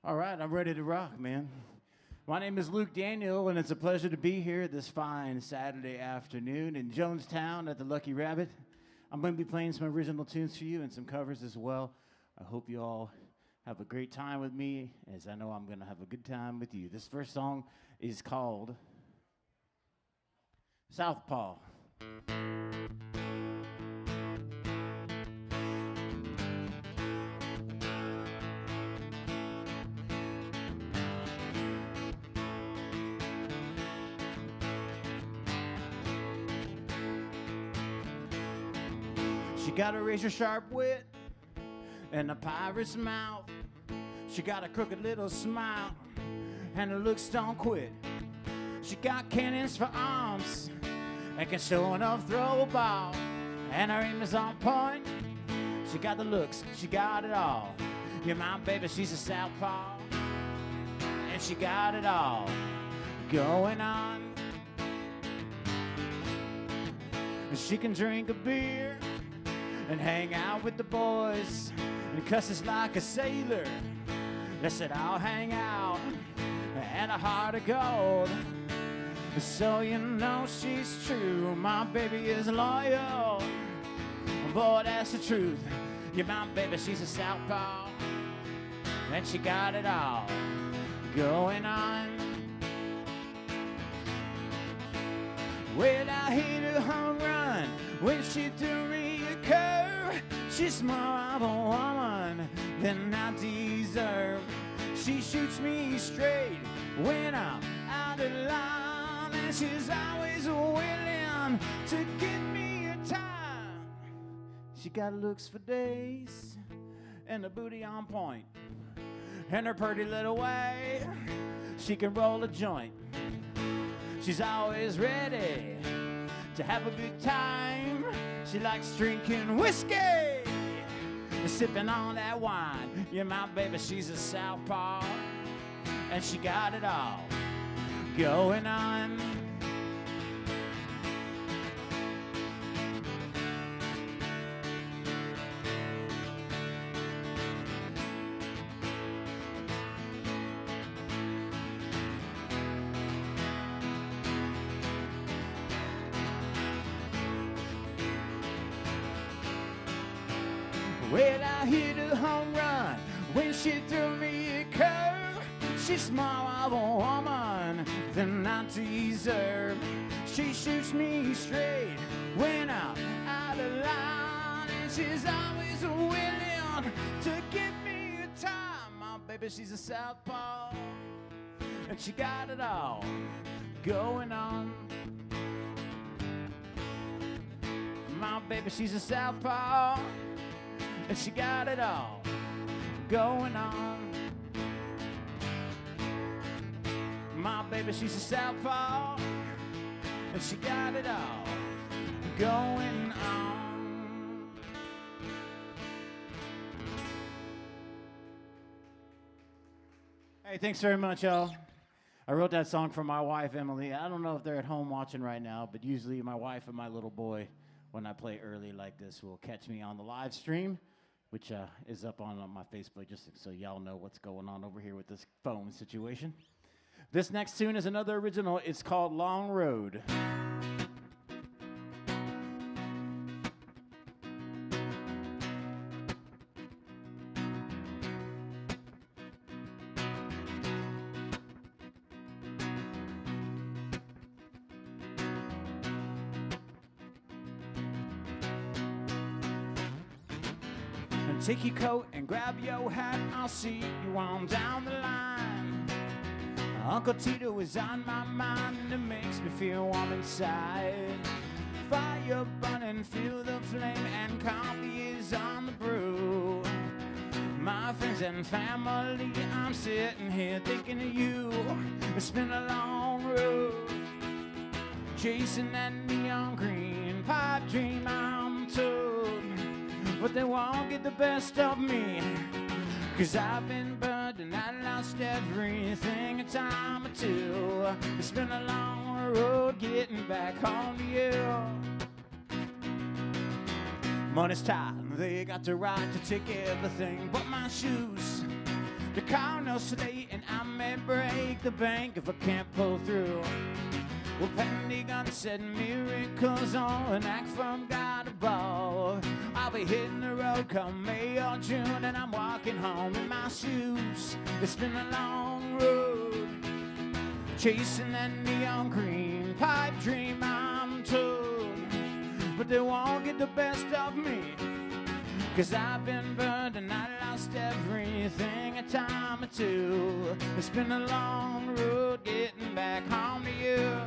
All right, I'm ready to rock, man. My name is Luke Daniel, and it's a pleasure to be here this fine Saturday afternoon in Jonestown at the Lucky Rabbit. I'm going to be playing some original tunes for you and some covers as well. I hope you all have a great time with me, as I know I'm going to have a good time with you. This first song is called Southpaw. She got a razor-sharp wit and a pirate's mouth. She got a crooked little smile and her looks don't quit. She got cannons for arms and can show enough throw a ball, and her aim is on point. She got the looks, she got it all. Yeah, my baby, she's a southpaw, and she got it all going on. She can drink a beer and hang out with the boys and cusses like a sailor. They said I'll hang out and a heart of gold. So you know she's true. My baby is loyal. Boy, that's the truth. Yeah, my baby, she's a southpaw, and she got it all going on. Well, I hit a home run when she threw me a curve. She's more of a woman than I deserve. She shoots me straight when I'm out of line, and she's always willing to give me a time. She got looks for days and a booty on point, and her pretty little way, she can roll a joint. She's always ready to have a good time. She likes drinking whiskey and sipping on that wine. Yeah, my baby, she's a southpaw, and she got it all going on. Well, I hit a home run when she threw me a curve. She's more of a woman than I deserve. She shoots me straight when I'm out of line, and she's always willing to give me a time. My baby, she's a southpaw, and she got it all going on. My baby, she's a southpaw, and she got it all going on. My baby, she's a southpaw, and she got it all going on. Hey, thanks very much, y'all. I wrote that song for my wife, Emily. I don't know if they're at home watching right now, but usually my wife and my little boy, when I play early like this, will catch me on the live stream, which is up on my Facebook, just so y'all know what's going on over here with this phone situation. This next tune is another original. It's called Long Road. Take your coat and grab your hat, I'll see you on down the line. Uncle Tito is on my mind, and it makes me feel warm inside. Fire burning, feel the flame, and coffee is on the brew. My friends and family, I'm sitting here thinking of you. It's been a long road, chasing that neon green pipe dream, I'm told. But they won't get the best of me, 'cause I've been burned and I lost everything a time or two. It's been a long road getting back home to you. Money's tight, they got the right to take everything but my shoes. The car no slate, and I may break the bank if I can't pull through. Well, Pentagon said miracles on an act from God above. I'll be hitting the road come May or June, and I'm walking home in my shoes. It's been a long road, chasing that neon green pipe dream, I'm told. But they won't get the best of me, 'cause I've been burned and I lost everything a time or two. It's been a long road getting back home to you.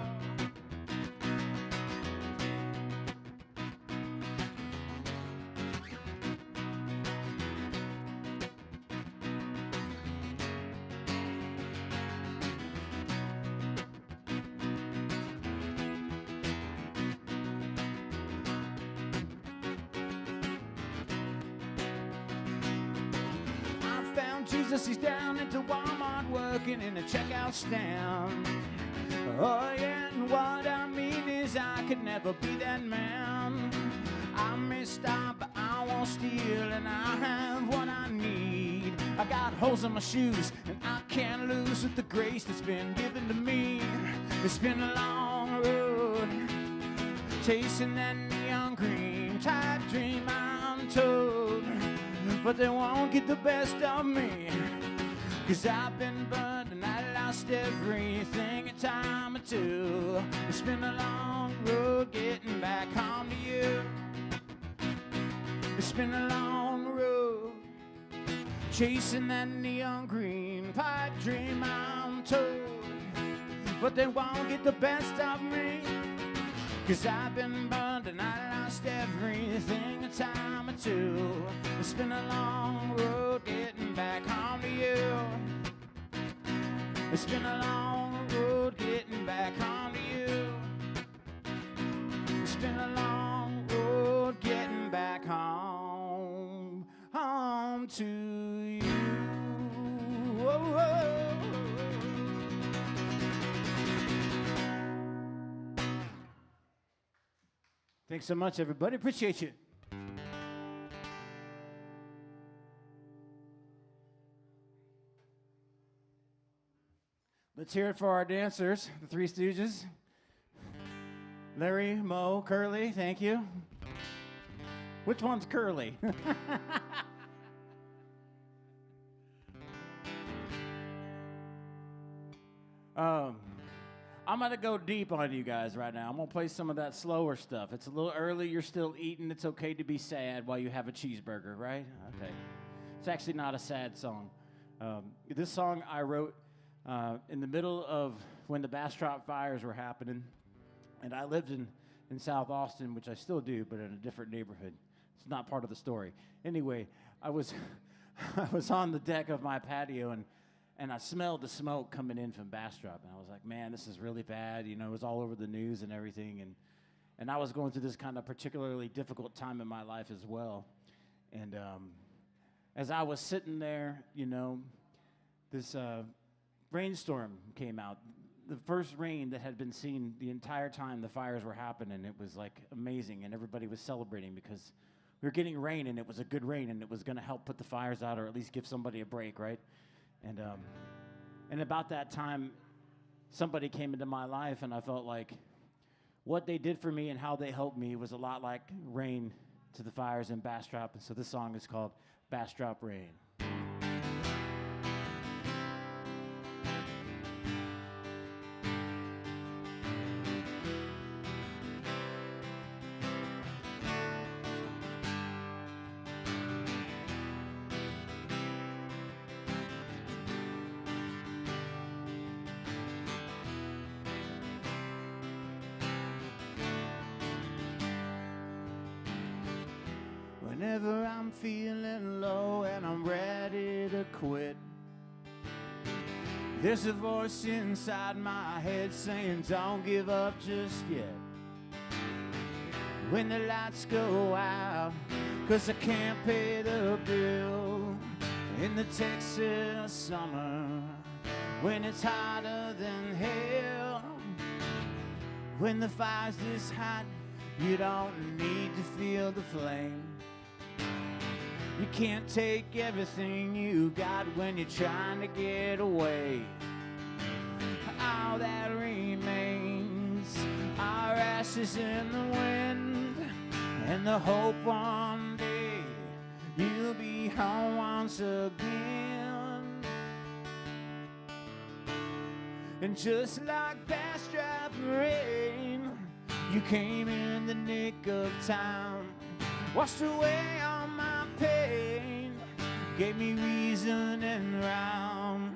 Jesus, he's down into Walmart working in a checkout stand. Oh yeah, and what I mean is I could never be that man. I may stop, but I won't steal, and I have what I need. I got holes in my shoes, and I can't lose with the grace that's been given to me. It's been a long road, chasing that neon green type dream, I'm told. But they won't get the best of me, 'cause I've been burned and I lost everything a time or two. It's been a long road getting back home to you. It's been a long road, chasing that neon green pipe dream, I'm told. But they won't get the best of me, 'cause I've been burned and I lost everything a time or two. It's been a long road getting back home to you. It's been a long road getting back home to you. It's been a long road getting back home to you. Whoa, whoa. Thanks so much, everybody. Appreciate you. Let's hear it for our dancers, the Three Stooges. Larry, Mo, Curly, thank you. Which one's Curly? I'm going to go deep on you guys right now. I'm going to play some of that slower stuff. It's a little early. You're still eating. It's okay to be sad while you have a cheeseburger, right? Okay. It's actually not a sad song. This song I wrote in the middle of when the Bastrop fires were happening. And I lived in South Austin, which I still do, but in a different neighborhood. It's not part of the story. Anyway, I was on the deck of my patio, and I smelled the smoke coming in from Bastrop, and I was like, man, this is really bad. You know, it was all over the news and everything, and I was going through this kind of particularly difficult time in my life as well. And as I was sitting there, you know, this rainstorm came out. The first rain that had been seen the entire time the fires were happening. It was like amazing, and everybody was celebrating because we were getting rain, and it was a good rain, and it was going to help put the fires out or at least give somebody a break, right? And about that time, somebody came into my life, and I felt like what they did for me and how they helped me was a lot like rain to the fires in Bastrop. And so this song is called Bastrop Rain. Whenever I'm feeling low and I'm ready to quit, there's a voice inside my head saying don't give up just yet. When the lights go out, 'cause I can't pay the bill in the Texas summer, when it's hotter than hell, when the fire's this hot you don't need to feel the flame. You can't take everything you got when you're trying to get away. All that remains are ashes in the wind, and the hope one day you'll be home once again. And just like past driving rain, you came in the nick of time, washed away all my pain, gave me reason and rhyme.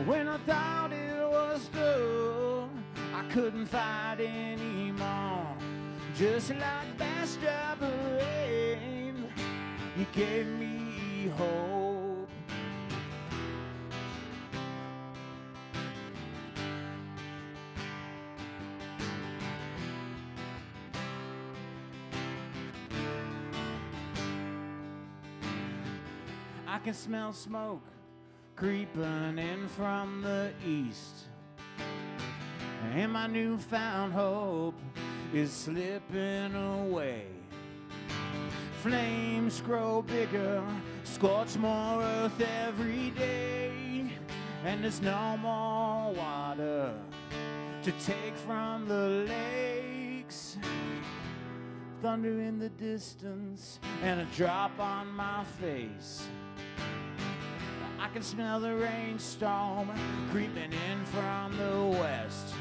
When I thought it was through, I couldn't fight anymore. Just like past driving rain, you gave me hope. I can smell smoke creeping in from the east, and my newfound hope is slipping away. Flames grow bigger, scorch more earth every day, and there's no more water to take from the lakes. Thunder in the distance and a drop on my face. I can smell the rainstorm creeping in from the west.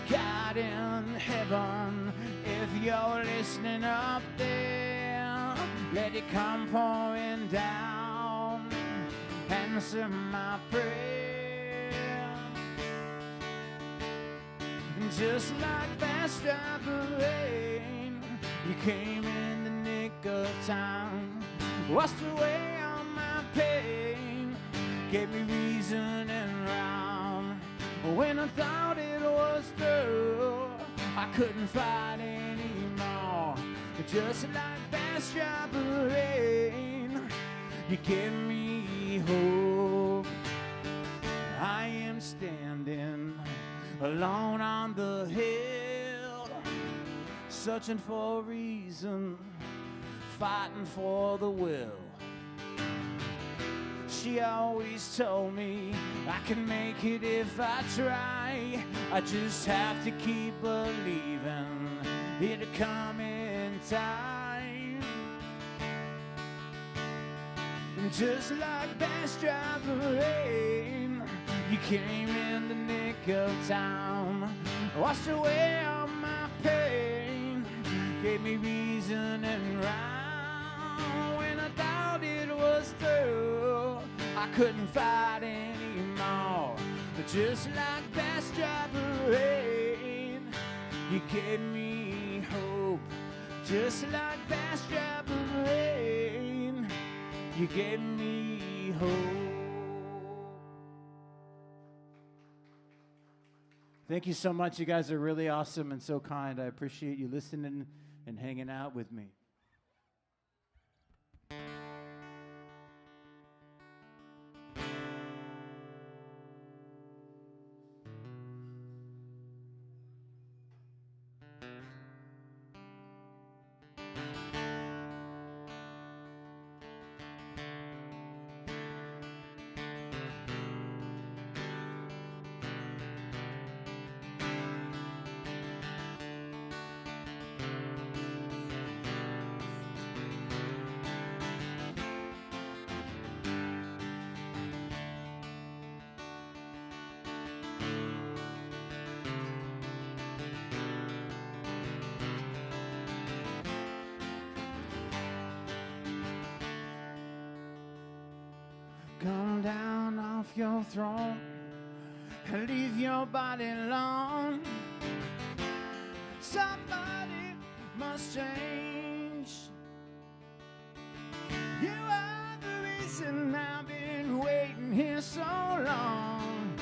God in heaven, if you're listening up there, let it come pouring down, answer my prayer. And just like past driving rain, you came in the nick of time, washed away all my pain, gave me reason and rhyme. When I thought it was through, I couldn't fight anymore. Just like past driving rain, you gave me hope. I am standing alone on the hill, searching for a reason, fighting for the will. She always told me I can make it if I try. I just have to keep believing it'll come in time. And just like past driving rain, you came in the nick of time, washed away all my pain, gave me reason and rhyme. When I thought it was through, I couldn't fight anymore. But just like past driving rain, you gave me hope. Just like past driving rain, you gave me hope. Thank you so much. You guys are really awesome and so kind. I appreciate you listening and hanging out with me. Come down off your throne and leave your body alone. Somebody must change. You are the reason I've been waiting here so long.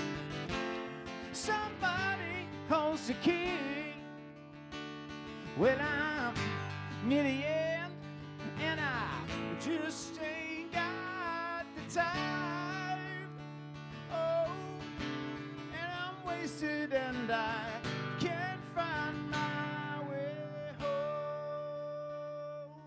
Somebody holds the key. Well, I'm near the end and I just ain't got the time. Oh, and I'm wasted and I can't find my way home.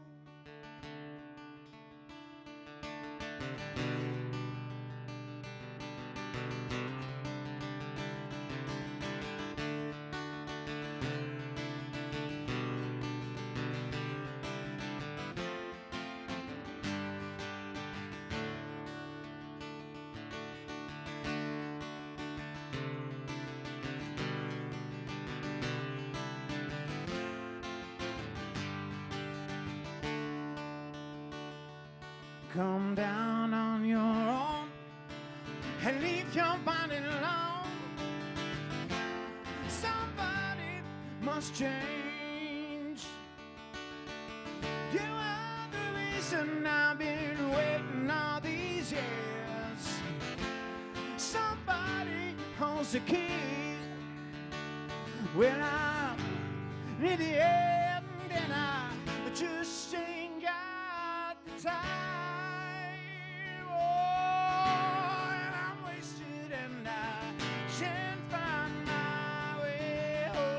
come down on your own and leave your body alone. Somebody must change. You are the reason I've been waiting all these years. Somebody holds the key. When I'm in the end and I just ain't got the time. Oh, and I'm wasted and I can't find my way home.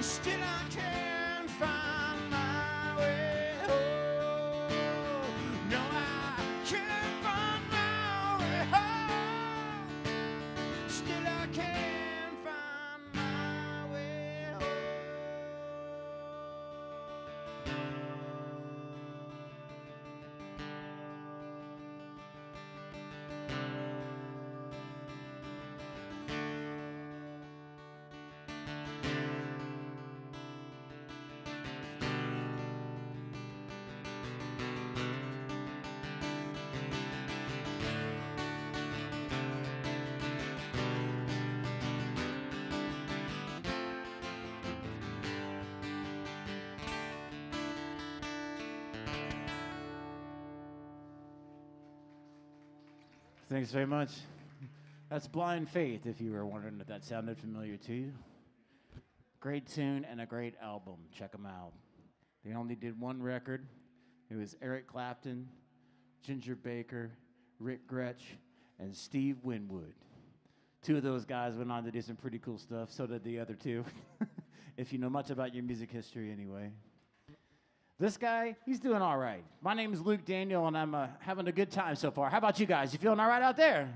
Still I can't find my way home. No, I can't find my way home. Still I can't find my way home. Thanks very much. That's Blind Faith, if you were wondering if that sounded familiar to you. Great tune and a great album. Check them out. They only did one record. It was Eric Clapton, Ginger Baker, Rick Gretsch, and Steve Winwood. Two of those guys went on to do some pretty cool stuff. So did the other two, if you know much about your music history anyway. This guy, he's doing all right. My name is Luke Daniel, and I'm having a good time so far. How about you guys? You feeling all right out there?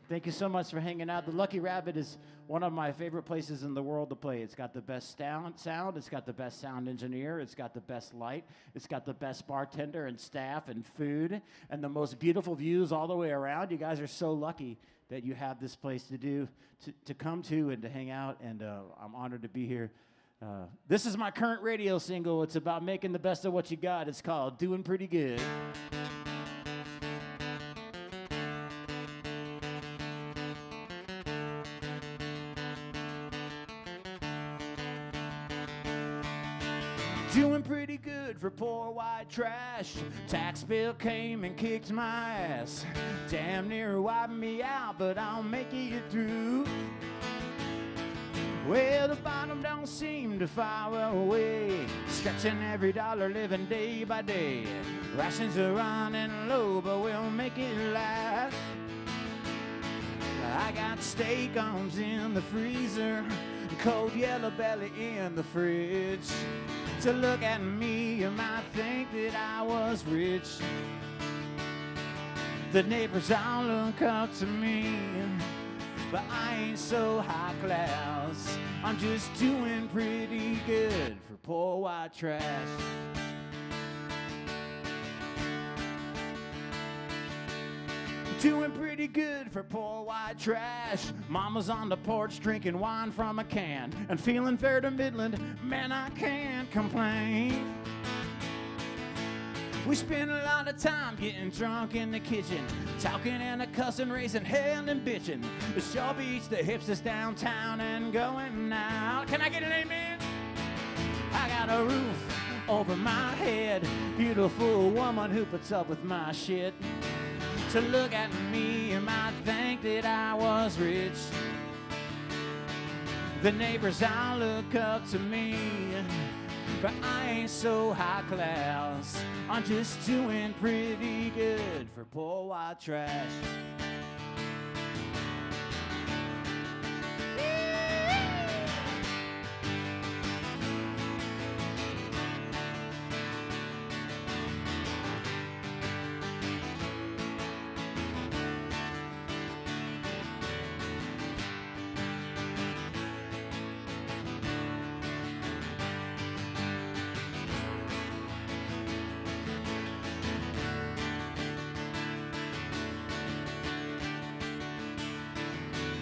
Thank you so much for hanging out. The Lucky Rabbit is one of my favorite places in the world to play. It's got the best sound. It's got the best sound engineer. It's got the best light. It's got the best bartender and staff and food and the most beautiful views all the way around. You guys are so lucky that you have this place to come to and to hang out, and I'm honored to be here. This is my current radio single. It's about making the best of what you got. It's called Doing Pretty Good. Doing pretty good for poor white trash. Tax bill came and kicked my ass. Damn near wiped me out, but I'll make it through. Well, the bottom don't seem to fall away. Stretching every dollar, living day by day. Rations are running low, but we'll make it last. I got steak arms in the freezer, cold yellow belly in the fridge. To look at me, you might think that I was rich. The neighbors all look up to me, but I ain't so high class. I'm just doing pretty good for poor white trash. Doing pretty good for poor white trash. Mama's on the porch drinking wine from a can and feeling fair to Midland, man, I can't complain. We spend a lot of time getting drunk in the kitchen, talking and a cussing, raising hell and bitching. The sure beats the hipsters downtown and going out. Can I get an amen? I got a roof over my head, beautiful woman who puts up with my shit. To look at me, you might think that I was rich. The neighbors all look up to me, but I ain't so high class. I'm just doing pretty good for poor white trash.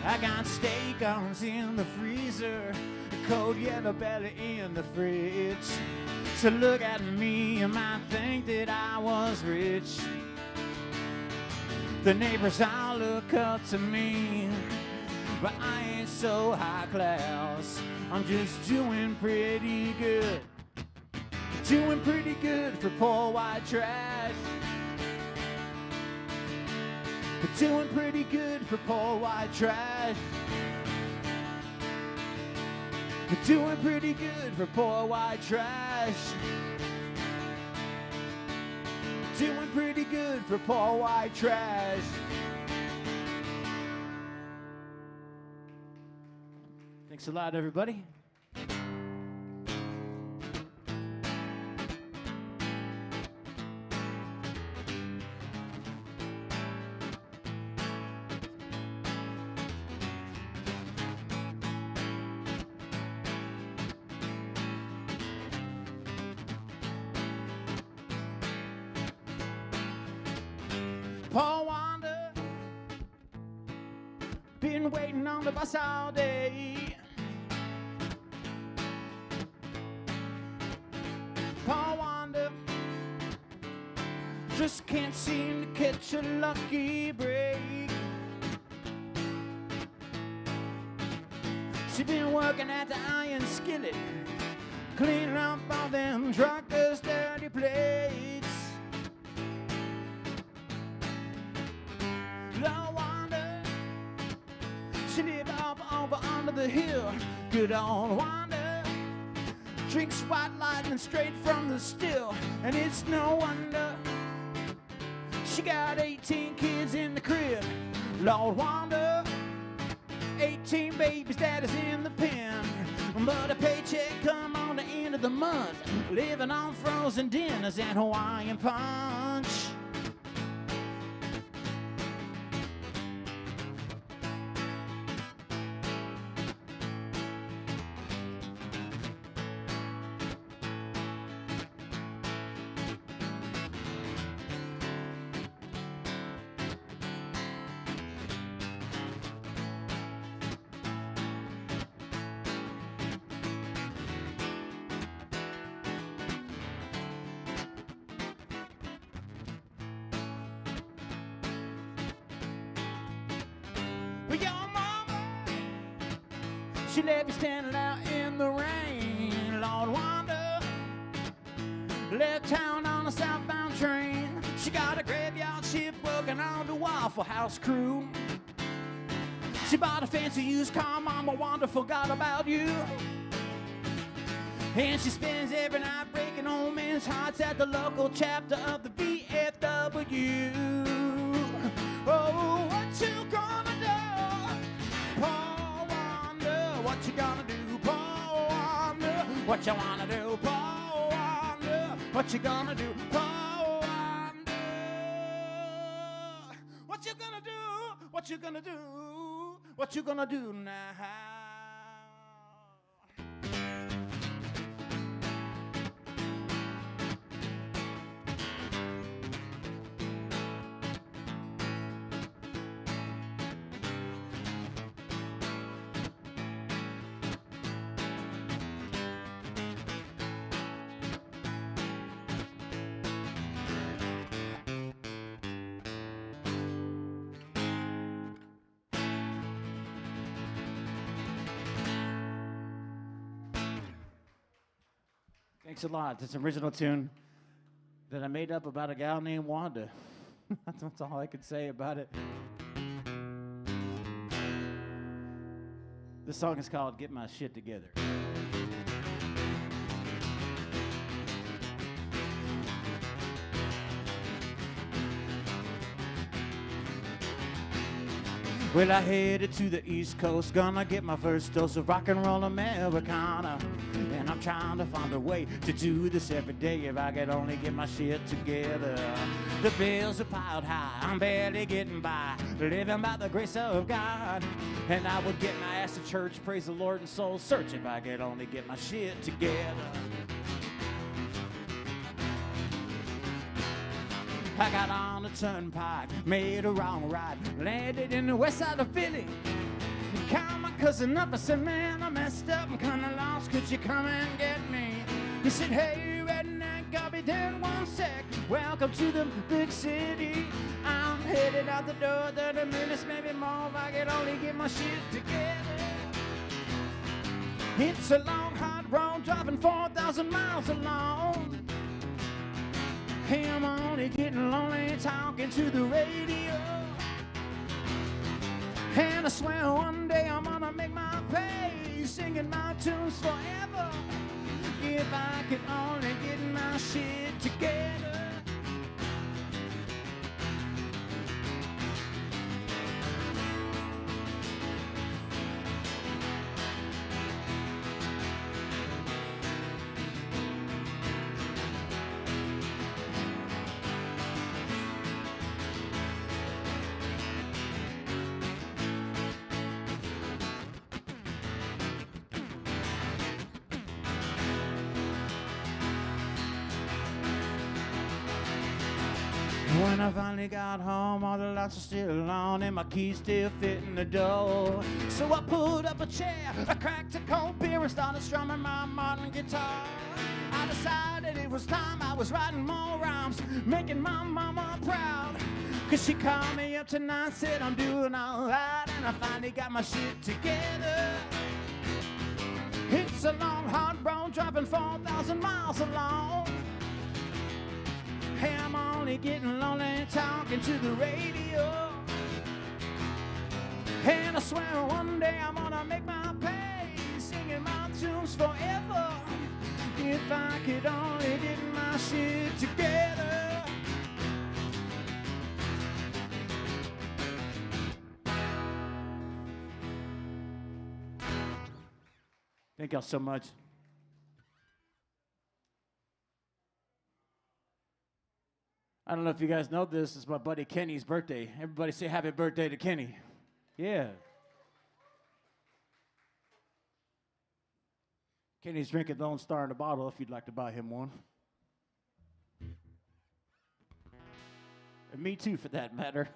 I got steak arms in the freezer, a cold yellow belly in the fridge. So look at me, you might think that I was rich. The neighbors all look up to me, but I ain't so high class. I'm just doing pretty good. Doing pretty good for poor white trash. Doing pretty good for poor white trash. Doing pretty good for poor white trash. Doing pretty good for poor white trash. Thanks a lot, everybody. Paul Wanda, been waiting on the bus all day. Paul Wanda, just can't seem to catch a lucky break. She been working at the iron skillet, cleaning up all them truckers' dirty plates. No wonder she lived up over under the hill. Good old Wanda drinks white lightning straight from the still, and it's no wonder she got 18 kids in the crib. Lord Wanda, 18 babies that is in the pen, but a paycheck come on the end of the month, living on frozen dinners and Hawaiian punch. But your mama, she left you standing out in the rain. Lord Wanda left town on a southbound train. She got a graveyard shift working on the Waffle House crew. She bought a fancy used car, Mama Wanda forgot about you. And she spends every night breaking old men's hearts at the local chapter of the VFW. Oh, what you gonna do, Paul Wanda? What you gonna do, Paul Wanda? What you wanna do, Paul Wanda? What you gonna do, Paul Wanda? What you gonna do? What you gonna do? What you gonna do now? Thanks a lot. It's an original tune that I made up about a gal named Wanda. That's all I could say about it. This song is called Get My Shit Together. Well, I headed to the East Coast, gonna get my first dose of rock and roll Americana. And I'm trying to find a way to do this every day if I could only get my shit together. The bills are piled high, I'm barely getting by, living by the grace of God. And I would get my ass to church, praise the Lord and soul search if I could only get my shit together. I got on the turnpike, made a wrong right, landed in the west side of Philly. Called my cousin up, I said, man, I messed up, I'm kinda lost, could you come and get me? He said, hey, redneck, I'll be there in 1 sec. Welcome to the big city. I'm headed out the door, 30 minutes, maybe more, if I could only get my shit together. It's a long, hot road, driving 4,000 miles alone. Hey, I'm only getting lonely talking to the radio. And I swear one day I'm gonna make my pay, singing my tunes forever. If I could only get my shit together. When I finally got home, all the lights were still on and my keys still fit in the door. So I pulled up a chair, I cracked a cold beer and started strumming my modern guitar. I decided it was time I was writing more rhymes, making my mama proud. Cause she called me up tonight, said I'm doing alright, and I finally got my shit together. It's a long, hard road, driving 4,000 miles alone. Hey, I'm only getting lonely talking to the radio. And I swear one day I'm gonna make my pay, singing my tunes forever. If I could only get my shit together. Thank y'all so much. I don't know if you guys know this, it's my buddy Kenny's birthday. Everybody say happy birthday to Kenny. Yeah. Kenny's drinking Lone Star in a bottle if you'd like to buy him one. And me too, for that matter.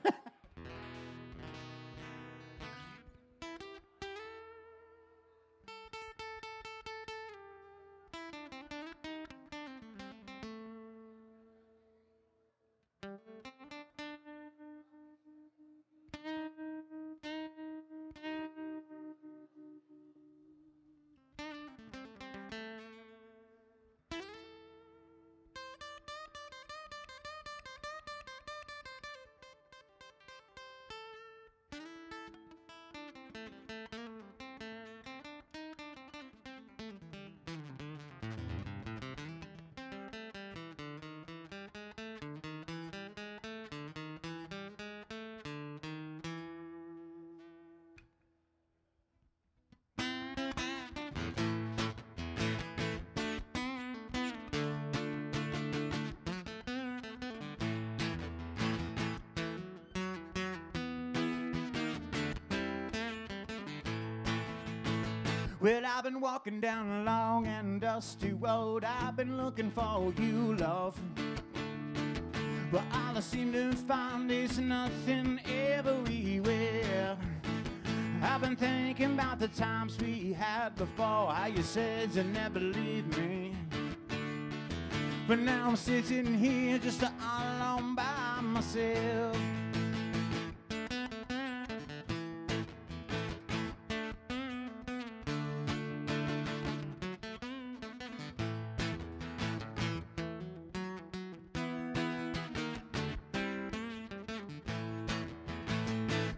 Well, I've been walking down a long and dusty road. I've been looking for you, love. But all I seem to find is nothing everywhere. I've been thinking about the times we had before, how you said you never leave me. But now I'm sitting here just all alone by myself.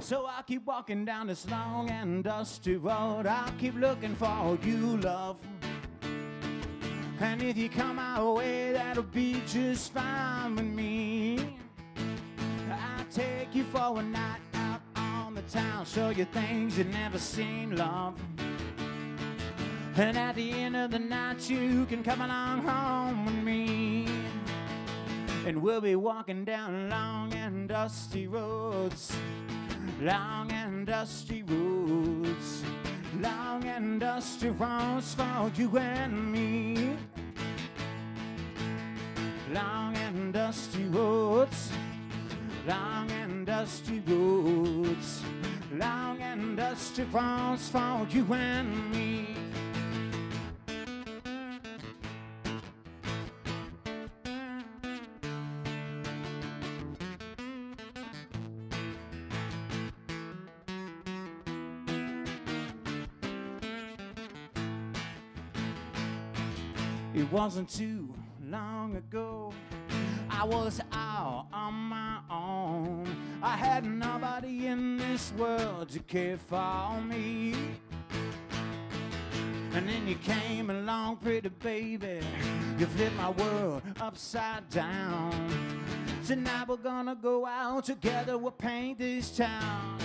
So I'll keep walking down this long and dusty road. I'll keep looking for you, love. And if you come our way, that'll be just fine with me. I'll take you for a night out on the town, show you things you've never seen, love. And at the end of the night, you can come along home with me. And we'll be walking down long and dusty roads. Long and dusty roads. Long and dusty roads for you and me. Long and dusty roads. Long and dusty roads. Long and dusty roads for you and me. It wasn't too long ago, I was out on my own. I had nobody in this world to care for me. And then you came along, pretty baby. You flipped my world upside down. Tonight we're gonna go out together, we'll paint this town.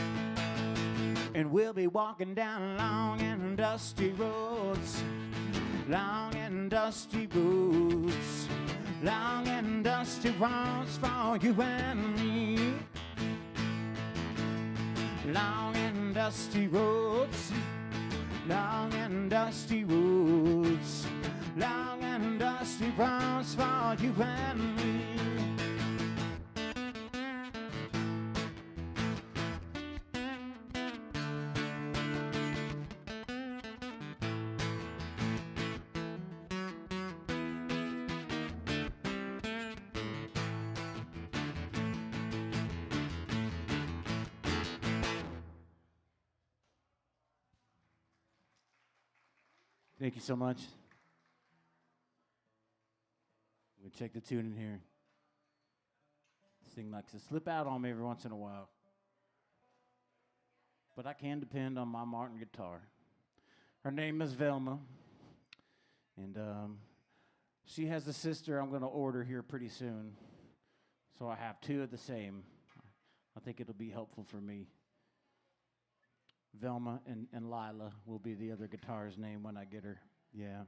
And we'll be walking down long and dusty roads. Long and dusty roads. Long and dusty roads for you and me. Long and dusty roads. Long and dusty roads. Long and dusty roads for you and me. Thank you so much. We check the tune in here. This thing likes to slip out on me every once in a while. But I can depend on my Martin guitar. Her name is Velma. And she has a sister I'm going to order here pretty soon. So I have two of the same. I think it'll be helpful for me. Velma and Lila will be the other guitar's name when I get her. Yeah.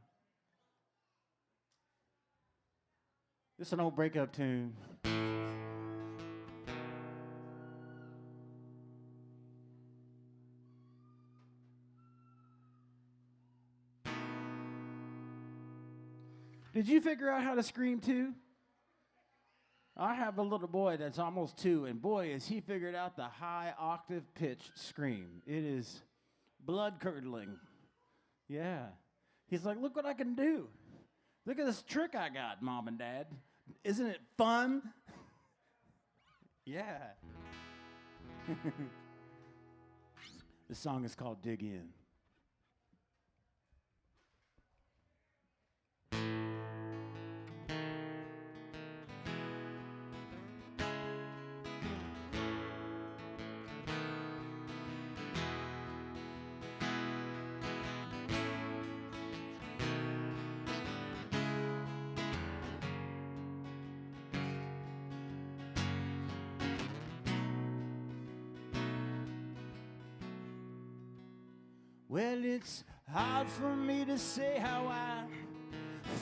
This is an old breakup tune. Did you figure out how to scream too? I have a little boy that's almost 2, and boy, has he figured out the high octave pitch scream. It is blood-curdling. Yeah. He's like, look what I can do. Look at this trick I got, Mom and Dad. Isn't it fun? Yeah. The song is called Dig In. Well, it's hard for me to say how I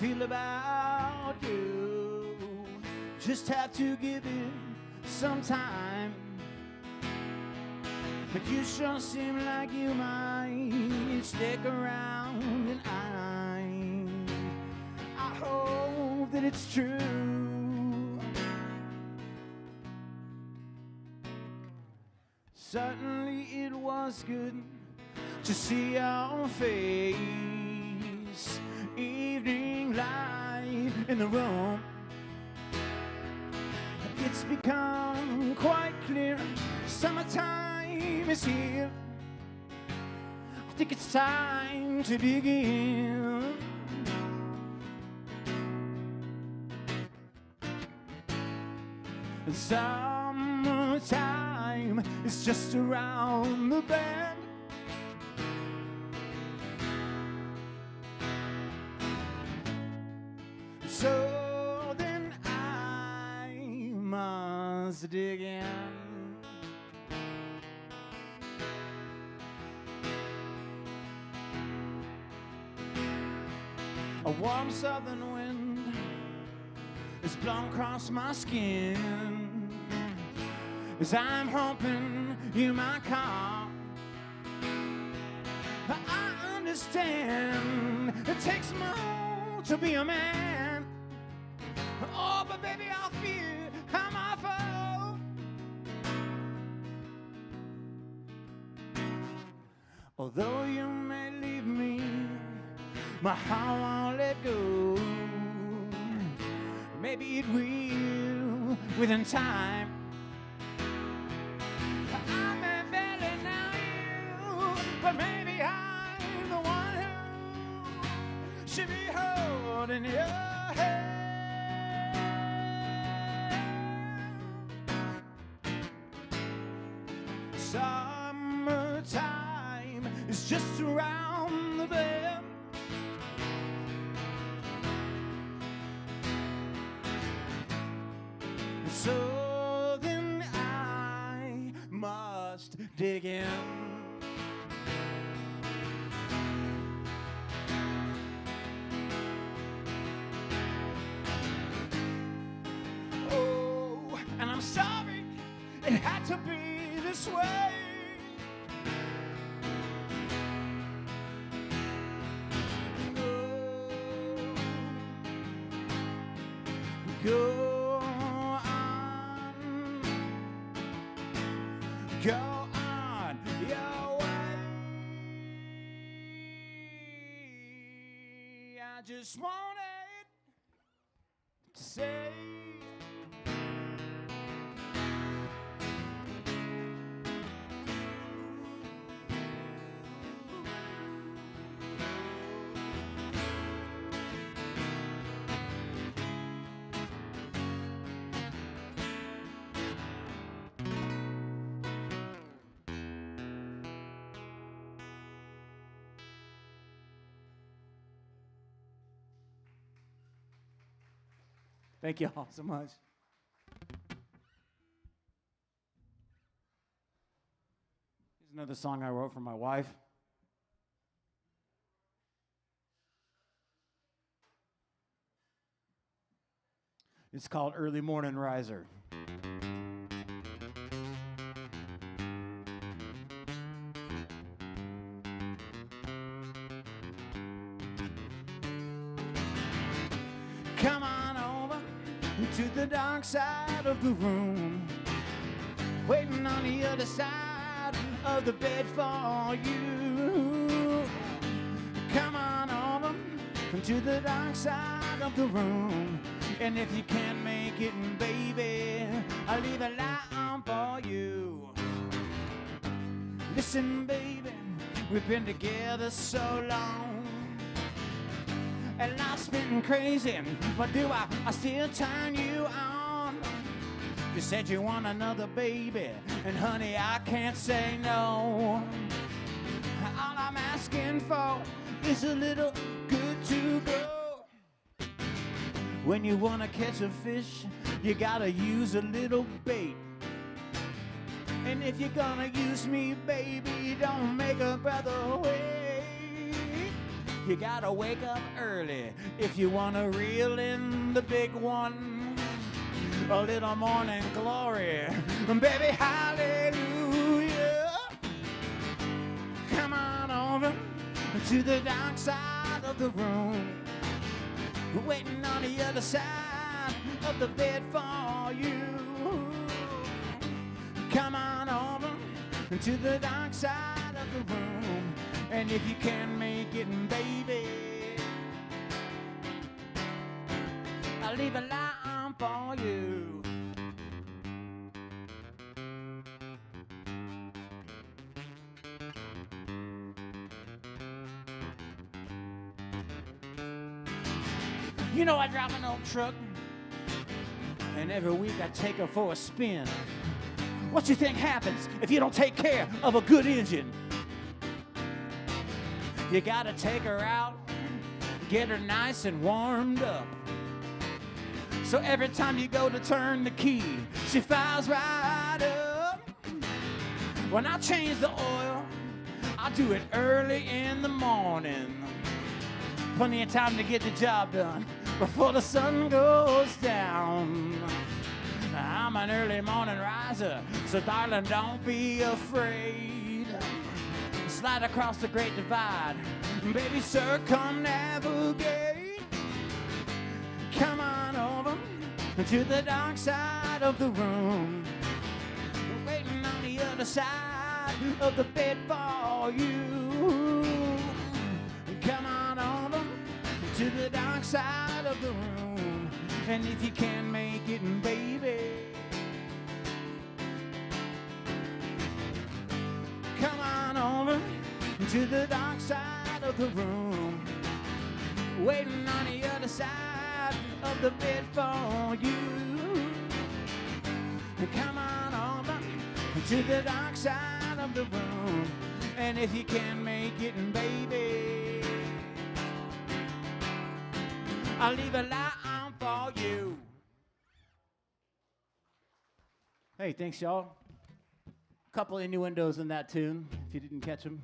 feel about you. Just have to give it some time. But you sure seem like you might stick around, and I hope that it's true. Certainly it was good to see your face, evening light in the room. It's become quite clear, summertime is here. I think it's time to begin. Summertime is just around the bend. So then I must dig in. A warm southern wind is blowing across my skin as I'm hoping you might come. I understand it takes more to be a man. Oh, but baby, I fear I'm awful. Although you may leave me, my heart won't let go. Maybe it will within time. I may barely know you, but maybe I'm the one who should be holding your hand. Summertime is just around the bend. So then I must dig in. Oh, and I'm sorry it had to be this way. Go on your way. I just wanted to say thank you all so much. Here's another song I wrote for my wife. It's called Early Morning Riser. Come on over to the dark side of the room, waiting on the other side of the bed for you. Come on over to the dark side of the room, and if you can't make it, baby, I'll leave a light on for you. Listen, baby, we've been together so long, and life's been crazy, but do I still turn you on? You said you want another baby, and honey, I can't say no. All I'm asking for is a little good to go. When you wanna catch a fish, you gotta use a little bait. And if you're gonna use me, baby, don't make a brother wait. You gotta wake up early if you wanna reel in the big one. A little morning glory, baby, hallelujah. Come on over to the dark side of the room, waiting on the other side of the bed for you. Come on over to the dark side of the room, and if you can make it, baby, I'll leave a light on for you. You know, I drive an old truck, and every week I take her for a spin. What you think happens if you don't take care of a good engine? You gotta take her out, get her nice and warmed up. So every time you go to turn the key, she fires right up. When I change the oil, I do it early in the morning. Plenty of time to get the job done before the sun goes down. I'm an early morning riser, so darling, don't be afraid. Slide across the great divide, baby, circumnavigate. Come on over to the dark side of the room, waiting on the other side of the bed for you. Come on over to the dark side of the room, and if you can make it, baby, come on over to the dark side of the room, waiting on the other side of the bed for you. Come on over to the dark side of the room, and if you can make it, baby, I'll leave a light on for you. Hey, thanks, y'all. A couple innuendos in that tune, if you didn't catch them.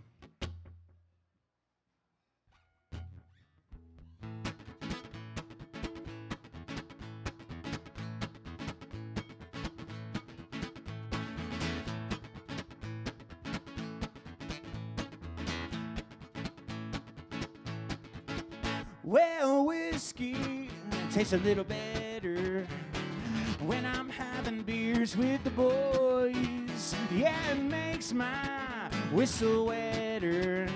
Well, whiskey tastes a little better when I'm having beers with the boys. Yeah, it makes my whistle wetter.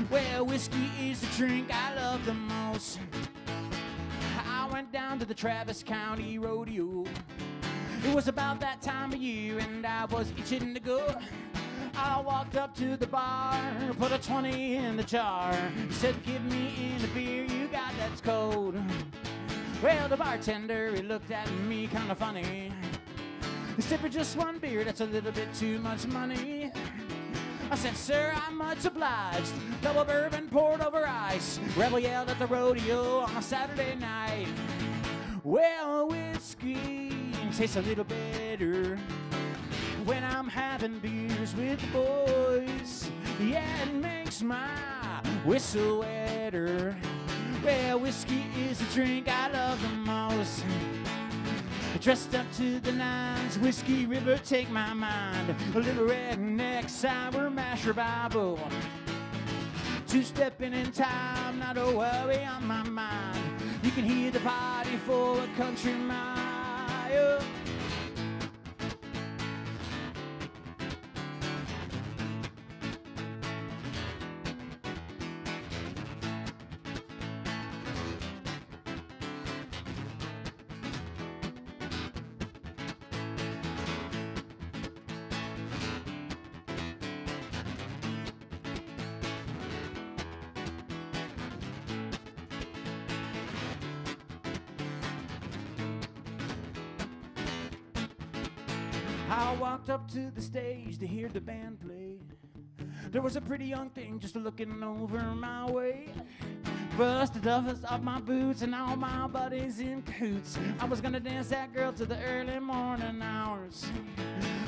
Well, whiskey is the drink I love the most. I went down to the Travis County Rodeo. It was about that time of year and I was itching to go. I walked up to the bar, put a 20 in the jar. He said, give me in a beer you got that's cold. Well, the bartender, he looked at me kind of funny. He said, for just one beer, that's a little bit too much money. I said, sir, I'm much obliged. Double bourbon poured over ice. Rebel yelled at the rodeo on a Saturday night. Well, whiskey tastes a little better when I'm having beers with the boys. Yeah, it makes my whistle wetter. Well, whiskey is the drink I love the most. Dressed up to the nines, Whiskey River, take my mind. A little redneck, sour mash revival. Two-stepping in time, not a worry on my mind. You can hear the party for a country mile. I walked up to the stage to hear the band play. There was a pretty young thing just looking over my way. Busted off my boots and all my buddies in coots. I was gonna dance that girl to the early morning hours.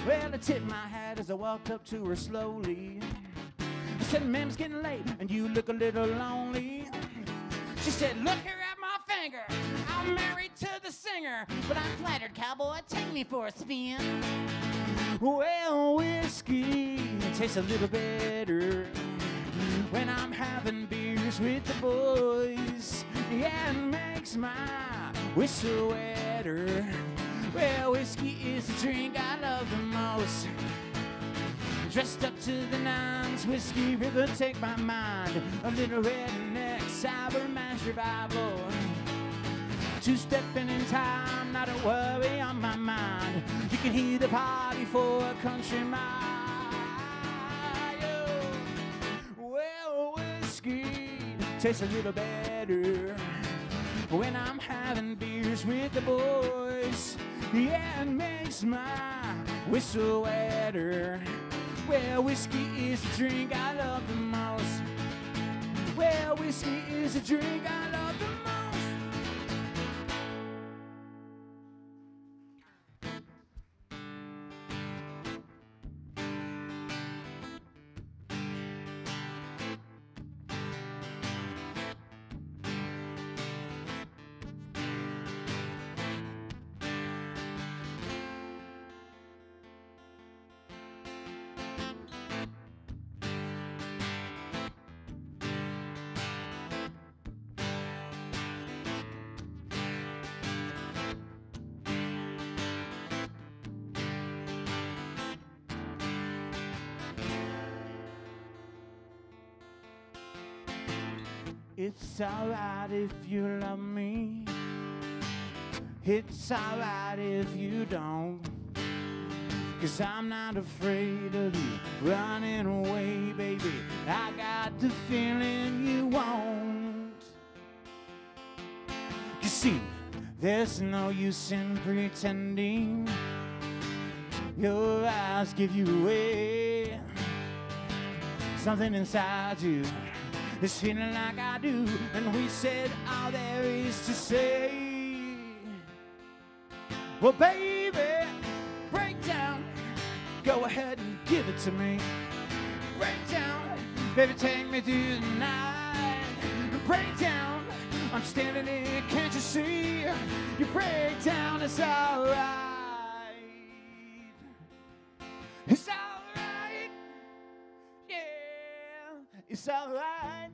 Well, I tipped my hat as I walked up to her slowly. I said, ma'am, it's getting late and you look a little lonely. She said, look here at my finger, I'm married to the singer, but I'm flattered, cowboy, take me for a spin. Well, whiskey tastes a little better when I'm having beers with the boys. Yeah, it makes my whistle wetter. Well, whiskey is the drink I love the most. Dressed up to the nines, Whiskey River, take my mind. A little redneck, sour mash revival. Two-stepping in time, not a worry on my mind. You can hear the party for a country mile. Well, whiskey tastes a little better when I'm having beers with the boys. Yeah, it makes my whistle wetter. Well, whiskey is the drink I love the most. Well, whiskey is the drink I love the most. It's alright if you love me. It's alright if you don't. 'Cause I'm not afraid of you running away, baby. I got the feeling you won't. You see, there's no use in pretending. Your eyes give you away. Something inside you is feeling like I do. And we said all there is to say. Well, baby, break down. Go ahead and give it to me. Break down, baby, take me through the night. Break down, I'm standing here, can't you see? You break down, it's alright. It's alright, yeah, it's alright.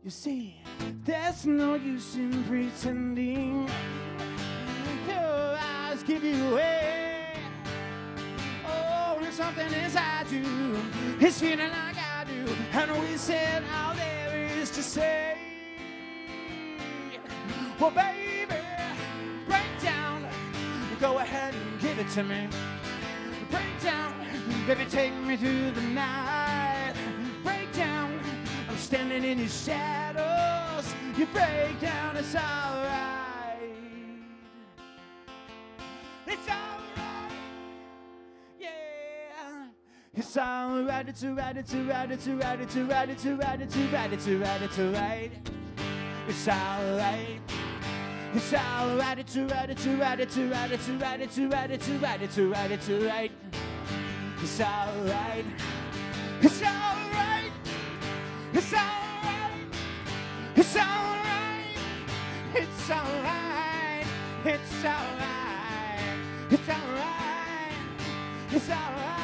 You see, there's no use in pretending. Your eyes give you away. Oh, there's something inside you. It's feeling like I do. And we said all there is to say. Well, baby, break down. Go ahead and give it to me. Break down, baby, take me through the night. Break down, I'm standing in your shadows. You break down, it's alright. It's alright, yeah. It's alright, it's alright, it's alright, it's alright, it's alright, it's alright, it's alright, it's alright, it's alright. It's alright. It's alright, it's alright, it's alright, it's alright, it's alright, it's alright, it's alright, it's alright, it's alright. It's alright. It's alright. It's alright. It's alright. It's alright. It's alright. It's alright. It's alright.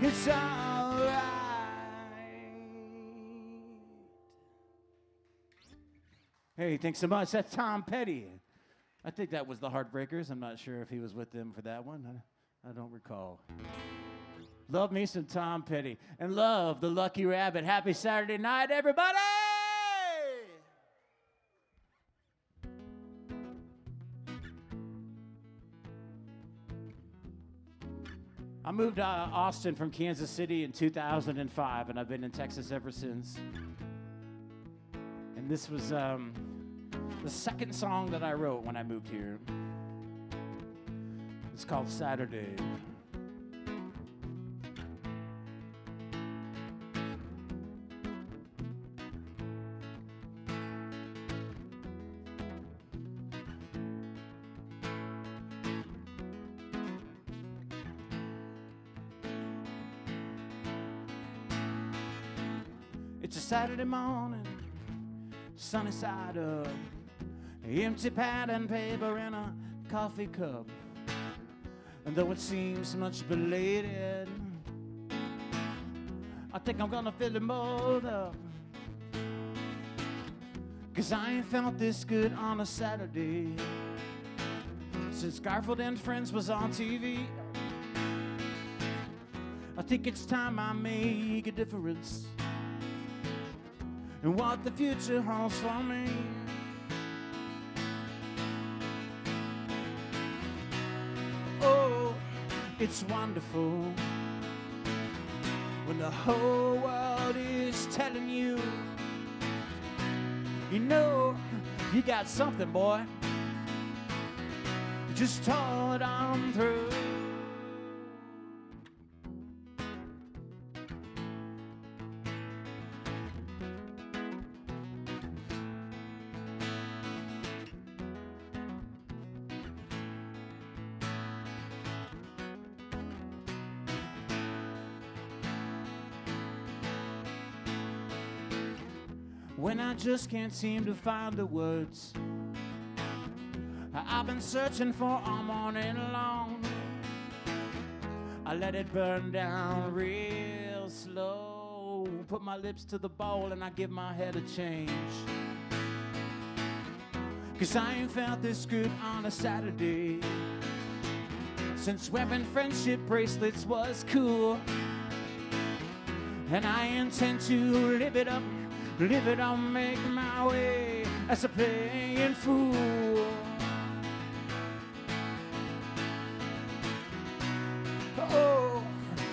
It's alright. Hey, thanks so much. That's Tom Petty. I think that was the Heartbreakers. I'm not sure if he was with them for that one. I don't recall. Love me some Tom Petty. And love the Lucky Rabbit. Happy Saturday night, everybody! I moved to Austin from Kansas City in 2005, and I've been in Texas ever since. And this was the second song that I wrote when I moved here. It's called Saturday. It's a Saturday morning, sunny side up, empty pad and paper in a coffee cup. And though it seems much belated, I think I'm gonna fill it more up. 'Cause I ain't felt this good on a Saturday since Garfield and Friends was on TV. I think it's time I make a difference in what the future holds for me. Oh, it's wonderful when the whole world is telling you, you know, you got something, boy. Just toil it on through. when I just can't seem to find the words. I've been searching for all morning long. I let it burn down real slow. Put my lips to the bowl and I give my head a change. 'Cause I ain't felt this good on a Saturday since wearing friendship bracelets was cool. And I intend to live it up, make my way as a playing fool. Oh,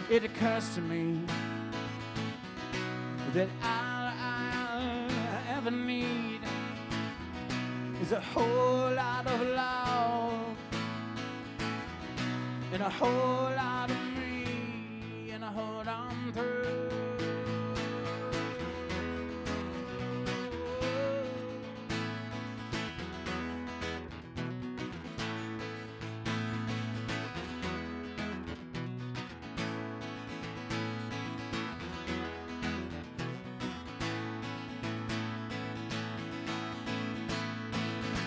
it occurs to me that all I'll ever need is a whole lot of love and a whole lot of me, and I hold on through.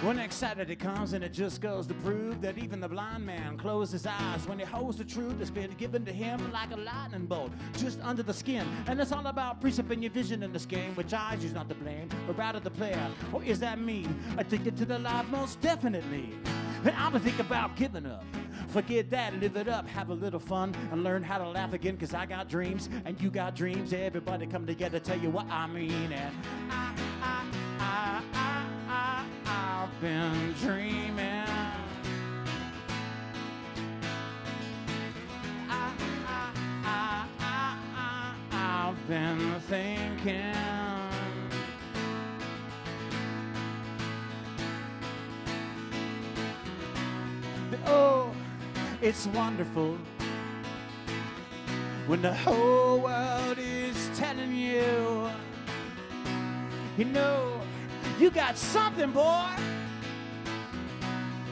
When next Saturday comes and it just goes to prove that even the blind man closes his eyes when he holds the truth that's been given to him like a lightning bolt just under the skin. And it's all about precepting your vision in this game, which I use not to blame, but rather the player. Or is that me, addicted to the life? Most definitely. And I'm to think about giving up. Forget that, live it up, have a little fun, and learn how to laugh again, 'cause I got dreams, and you got dreams. Everybody come together, tell you what I mean. And I've been dreaming. I've been thinking. Oh, it's wonderful when the whole world is telling you, you know, you got something, boy.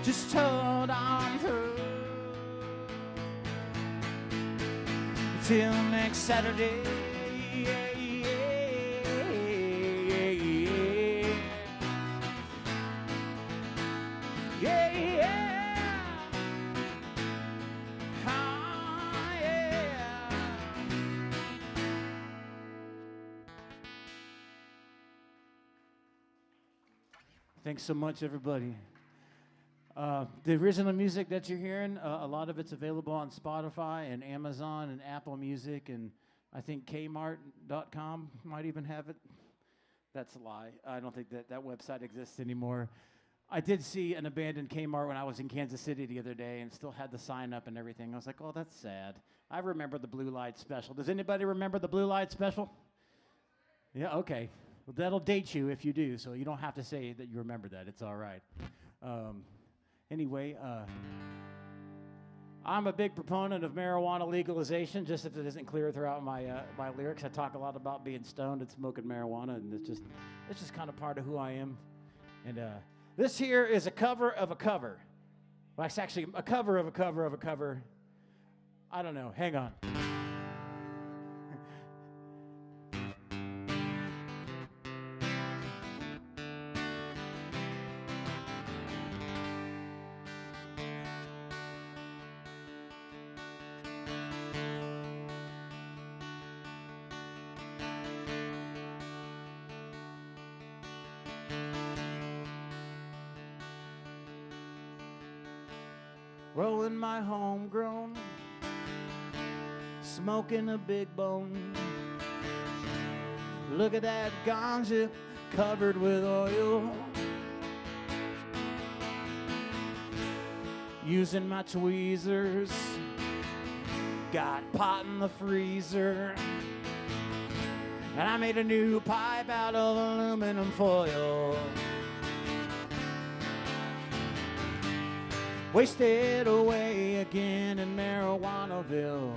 Just hold on through till next Saturday. Yeah, yeah. Oh, yeah. Thanks so much, everybody. The original music that you're hearing, a lot of it's available on Spotify and Amazon and Apple Music, and I think Kmart.com might even have it. That's a lie. I don't think that website exists anymore. I did see an abandoned Kmart when I was in Kansas City the other day and still had the sign up and everything. I was like, oh, that's sad. I remember the Blue Light Special. Does anybody remember the Blue Light Special? Yeah, okay. Well, that'll date you if you do, so you don't have to say that you remember that. It's all right. Anyway, I'm a big proponent of marijuana legalization, just if it isn't clear throughout my my lyrics. I talk a lot about being stoned and smoking marijuana, and it's just kind of part of who I am. And this here is a cover of a cover. Well, it's actually a cover of a cover of a cover. I don't know. Hang on. Rolling my homegrown, smoking a big bone. Look at that ganja covered with oil. Using my tweezers, got pot in the freezer. And I made a new pipe out of aluminum foil. Wasted away again in Marijuanaville.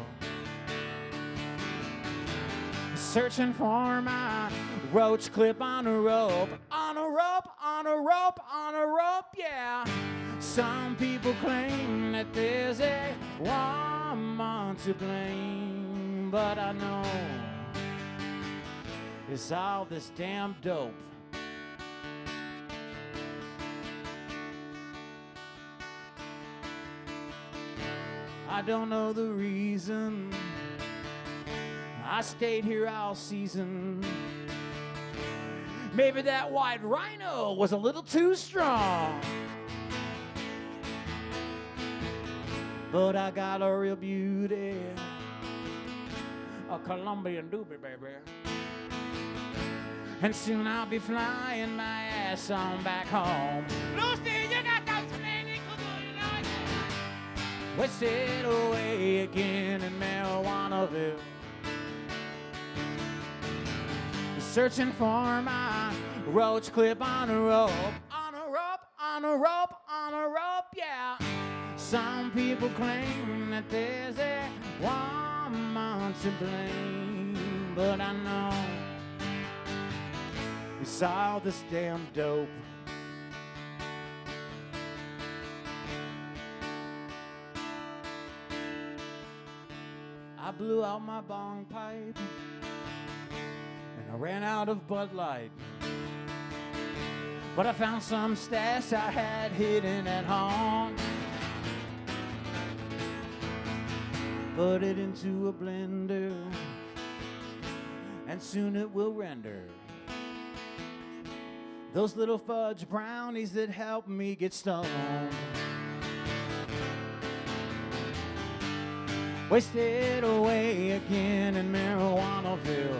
Searching for my roach clip on a rope. On a rope, on a rope, on a rope, yeah. Some people claim that there's a woman to blame, but I know is all this damn dope. I don't know the reason I stayed here all season. Maybe that white rhino was a little too strong. But I got a real beauty, a Colombian doobie baby. And soon I'll be flying my ass on back home. Lucy, you got those flaming cookies. Wasted away again in Marijuanaville. Searching for my roach clip on a rope, on a rope, on a rope, on a rope, yeah. Some people claim that there's a woman to blame, but I know it's all this damn dope. I blew out my bong pipe and I ran out of Bud Light, but I found some stash I had hidden at home. Put it into a blender and soon it will render those little fudge brownies that help me get stoned. Wasted away again in Marijuanaville,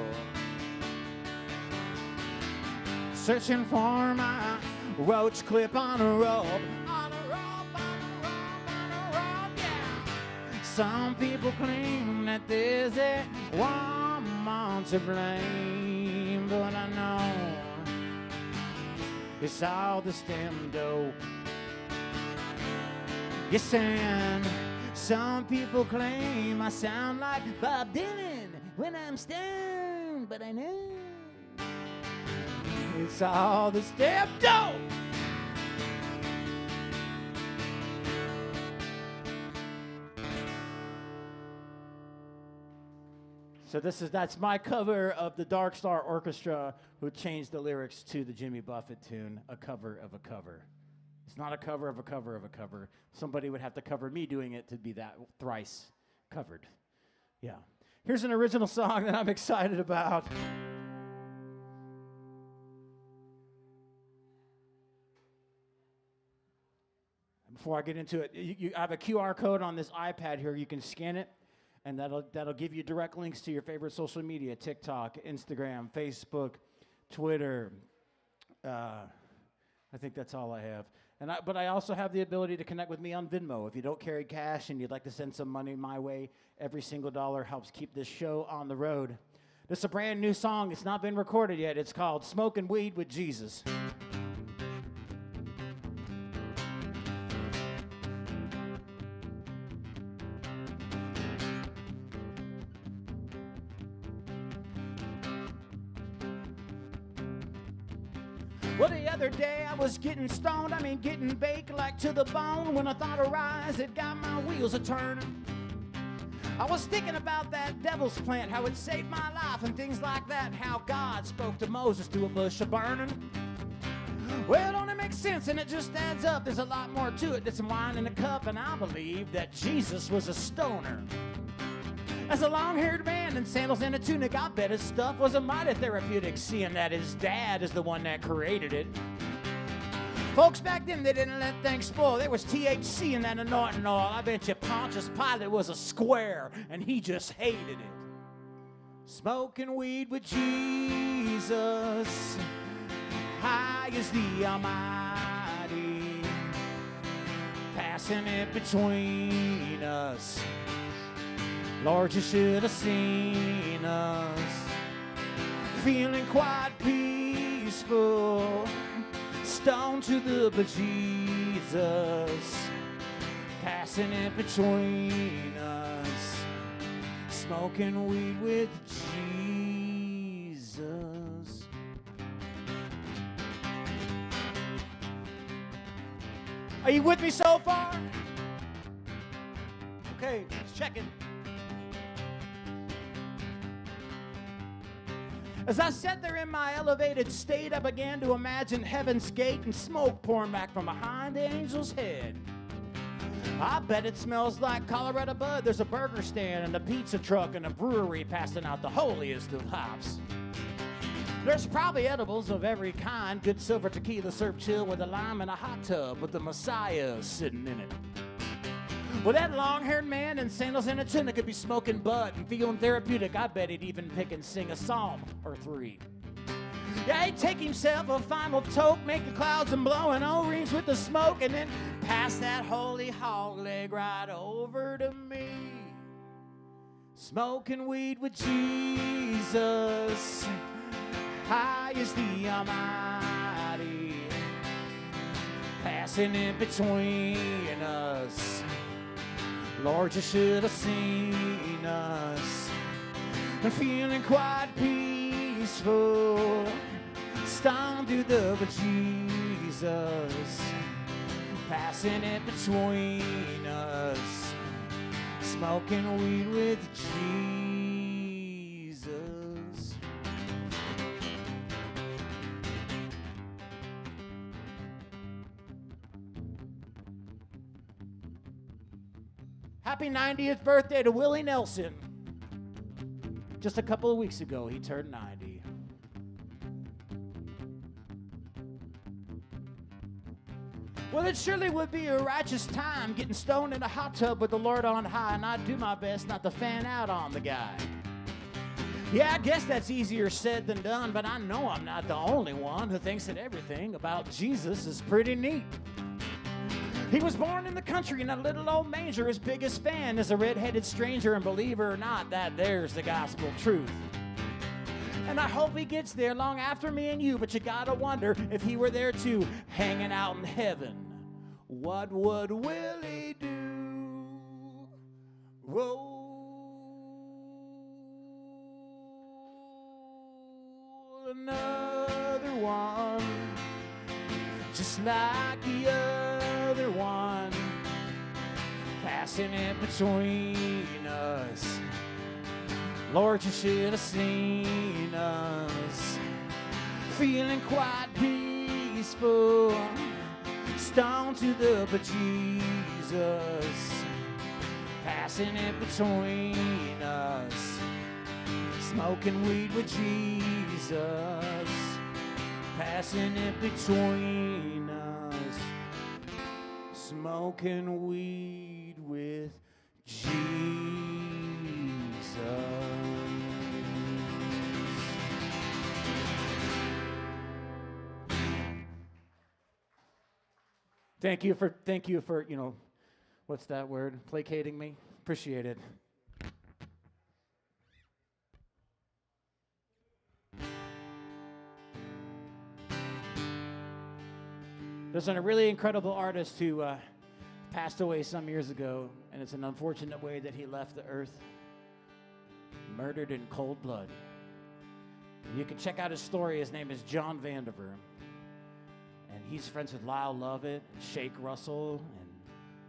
searching for my roach clip on a rope, on a rope, on a rope, on a rope, yeah. Some people claim that there's a woman to blame, but I know it's all this damn dope. Yes, and some people claim I sound like Bob Dylan when I'm stoned, but I know it's all this damn dope. So that's my cover of the Dark Star Orchestra, who changed the lyrics to the Jimmy Buffett tune, a cover of a cover. It's not a cover of a cover of a cover. Somebody would have to cover me doing it to be that thrice covered. Yeah. Here's an original song that I'm excited about. Before I get into it, I have a QR code on this iPad here. You can scan it, and that'll give you direct links to your favorite social media: TikTok, Instagram, Facebook, Twitter. I think that's all I have. But I also have the ability to connect with me on Venmo. If you don't carry cash and you'd like to send some money my way, every single dollar helps keep this show on the road. This is a brand new song. It's not been recorded yet. It's called Smoking Weed with Jesus. Well, the other day I was getting stoned, getting baked like to the bone, when I thought of rise, it got my wheels a-turning. I was thinking about that devil's plant, how it saved my life and things like that, how God spoke to Moses through a bush of burning. Well, it only makes sense and it just adds up. There's a lot more to it than some wine in a cup, and I believe that Jesus was a stoner. As a long-haired man in sandals and a tunic, I bet his stuff was a mighty therapeutic, seeing that his dad is the one that created it. Folks back then, they didn't let things spoil. There was THC in that anointing oil. I bet you Pontius Pilate was a square, and he just hated it. Smoking weed with Jesus, high as the Almighty, passing it between us. Lord, you should have seen us, feeling quite peaceful, stoned to the bejesus, passing it between us, smoking weed with Jesus. Are you with me so far? Okay, let's check it. As I sat there in my elevated state, I began to imagine heaven's gate and smoke pouring back from behind the angel's head. I bet it smells like Colorado Bud. There's a burger stand and a pizza truck and a brewery passing out the holiest of hops. There's probably edibles of every kind, good silver tequila served chill with a lime and a hot tub with the Messiah sitting in it. Well, that long-haired man in sandals and a tunic could be smoking bud and feeling therapeutic. I bet he'd even pick and sing a psalm or three. Yeah, he'd take himself a final toke, make the clouds and blowing O-rings with the smoke, and then pass that holy hog leg right over to me. Smoking weed with Jesus, high as the Almighty, passing in between us. Lord, you should have seen us, and feeling quite peaceful, stoned through the but Jesus, passing in between us, smoking weed with Jesus. Happy 90th birthday to Willie Nelson. Just a couple of weeks ago, he turned 90. Well, it surely would be a righteous time getting stoned in a hot tub with the Lord on high, and I'd do my best not to fan out on the guy. Yeah, I guess that's easier said than done, but I know I'm not the only one who thinks that everything about Jesus is pretty neat. He was born in the country in a little old manger. His biggest fan is a red-headed stranger, and believe it or not, that there's the gospel truth. And I hope he gets there long after me and you, but you gotta wonder if he were there too, hanging out in heaven. What would Willie do? Whoa. Another one, just like the other one, passing in between us. Lord, you should have seen us, feeling quite peaceful, stoned to the but Jesus, passing in between us, smoking weed with Jesus, passing in between us, smoking weed with Jesus. Thank you for, you know, what's that word? Placating me. Appreciate it. There's a really incredible artist who passed away some years ago, and it's an unfortunate way that he left the earth, murdered in cold blood. You can check out his story. His name is John Vandiver, and he's friends with Lyle Lovett, and Shake Russell, and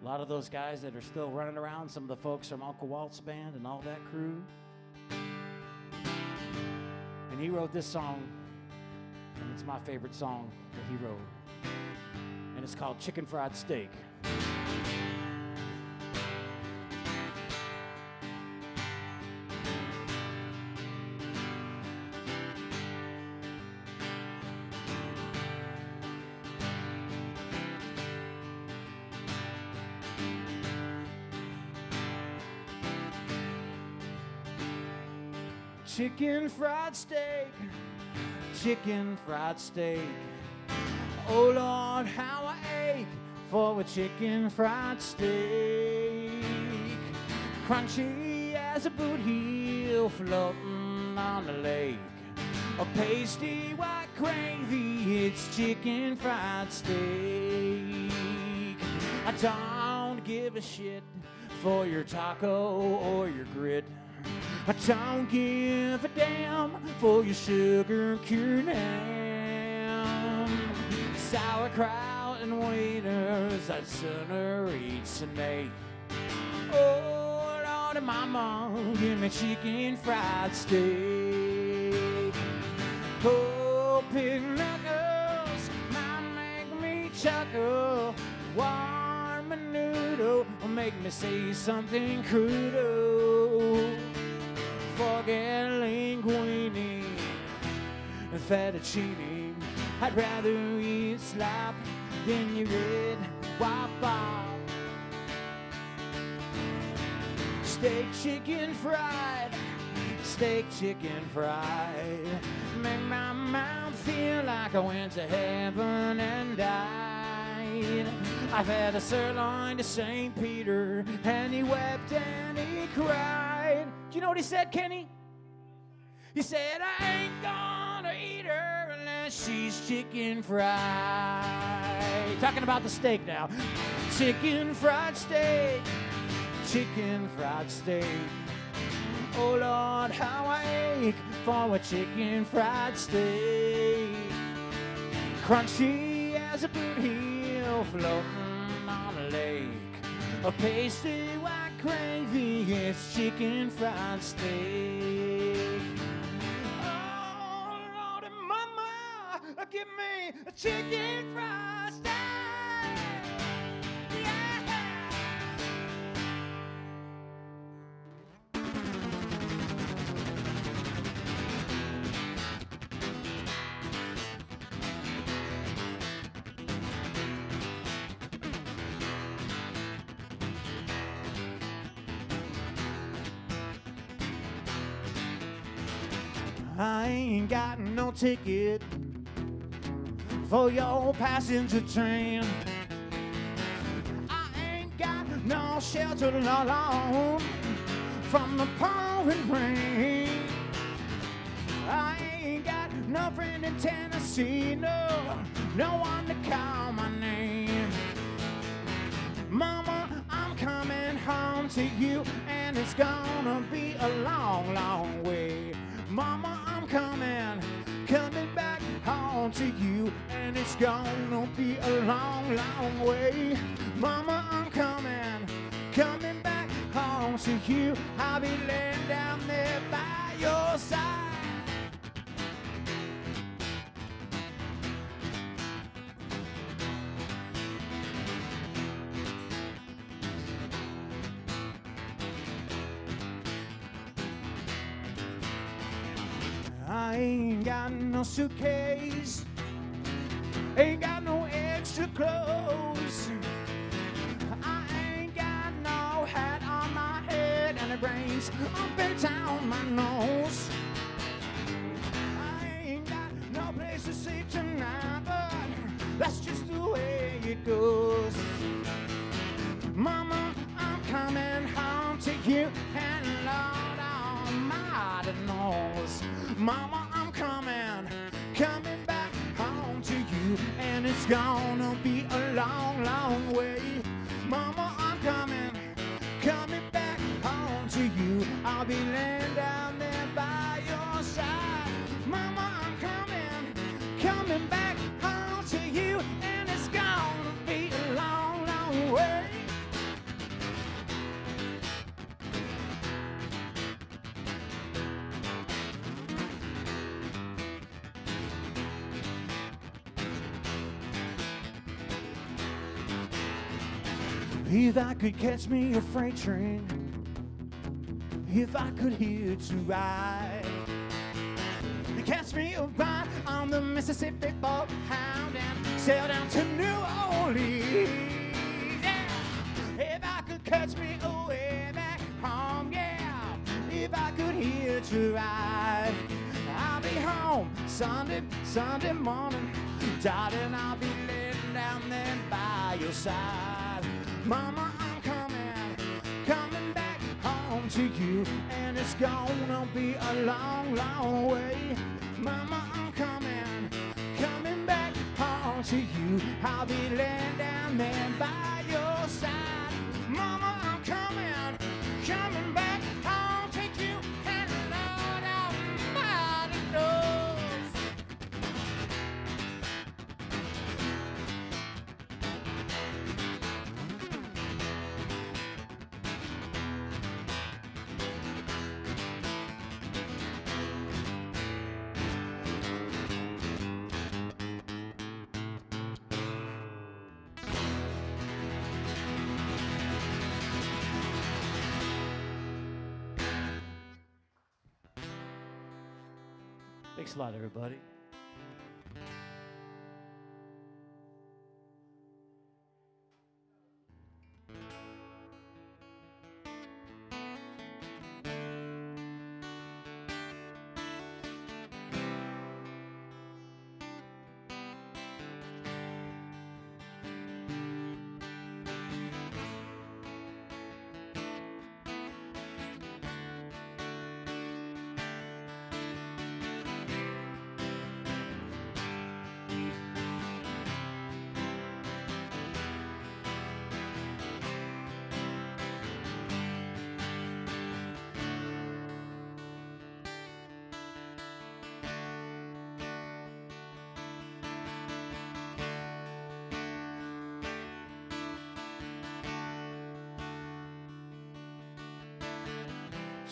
a lot of those guys that are still running around, some of the folks from Uncle Walt's band and all that crew. And he wrote this song, and it's my favorite song that he wrote. And it's called Chicken Fried Steak. Chicken fried steak, chicken fried steak. Oh Lord, how I ache for a chicken fried steak. Crunchy as a boot heel floating on the lake. A pasty white gravy, it's chicken fried steak. I don't give a shit for your taco or your grit. I don't give a damn for your sugar cured ham. Sauerkraut and waiters, I'd sooner eat snake. Oh, Lordy Mama, give me chicken fried steak. Oh, big knuckles might make me chuckle. Warm and noodle will make me say something crude. Oh, forget linguine, fettuccine. I'd rather eat slop than your red wop-bop. Steak, chicken fried, steak, chicken fried. Make my mouth feel like I went to heaven and died. I've had a sirloin to St. Peter, and he wept and he cried. Do you know what he said, Kenny? He said, I ain't gonna eat her unless she's chicken fried. Talking about the steak now. Chicken fried steak. Chicken fried steak. Oh Lord, how I ache for a chicken fried steak. Crunchy as a boot heel floating on a lake. A pasty white gravy, it's chicken fried steak. Oh Lordy mama, give me a chicken fried steak. I ain't got no ticket for your passenger train. I ain't got no shelter alone from the pouring rain. I ain't got no friend in Tennessee, no one to call my name. Mama, I'm coming home to you, and it's gonna be a long, long way. Mama, I'm coming back home to you, and it's gonna be a long, long way. Mama, I'm coming back home to you. I'll be laying down there by your side. I ain't got no suitcase, ain't got no extra clothes. I ain't got no hat on my head, and it rains up and down my nose. I ain't got no place to sleep tonight, but that's just the way it goes. Mama, I'm coming home to you, and Lord Almighty knows. Mama, I'm coming back home to you, and it's gonna be a long, long way. Mama, I'm coming back home to you. I'll be laying down there by your side. Mama, I'm coming back home to you, and it's gonna be a long, long way. If I could catch me a freight train, if I could hitch a ride, catch me a ride on the Mississippi boathound and sail down to New Orleans. Yeah. If I could catch me away back home, yeah. If I could hitch a ride, I'll be home Sunday morning, darling. I'll be laying down there by your side. Mama, I'm coming back home to you, and it's gonna be a long, long way. Mama, I'm coming back home to you. I'll be laying down there by your side. Mama, I'm coming back home to you, and Lord Almighty knows. Thanks a lot, everybody.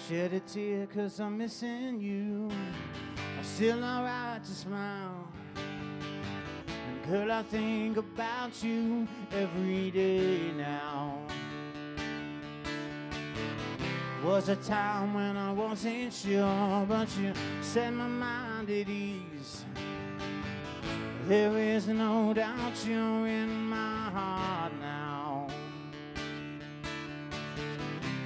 Shed a tear 'cause I'm missing you. I'm still alright to smile. And girl, I think about you every day now. Was a time when I wasn't sure, but you set my mind at ease. There is no doubt you're in my heart now.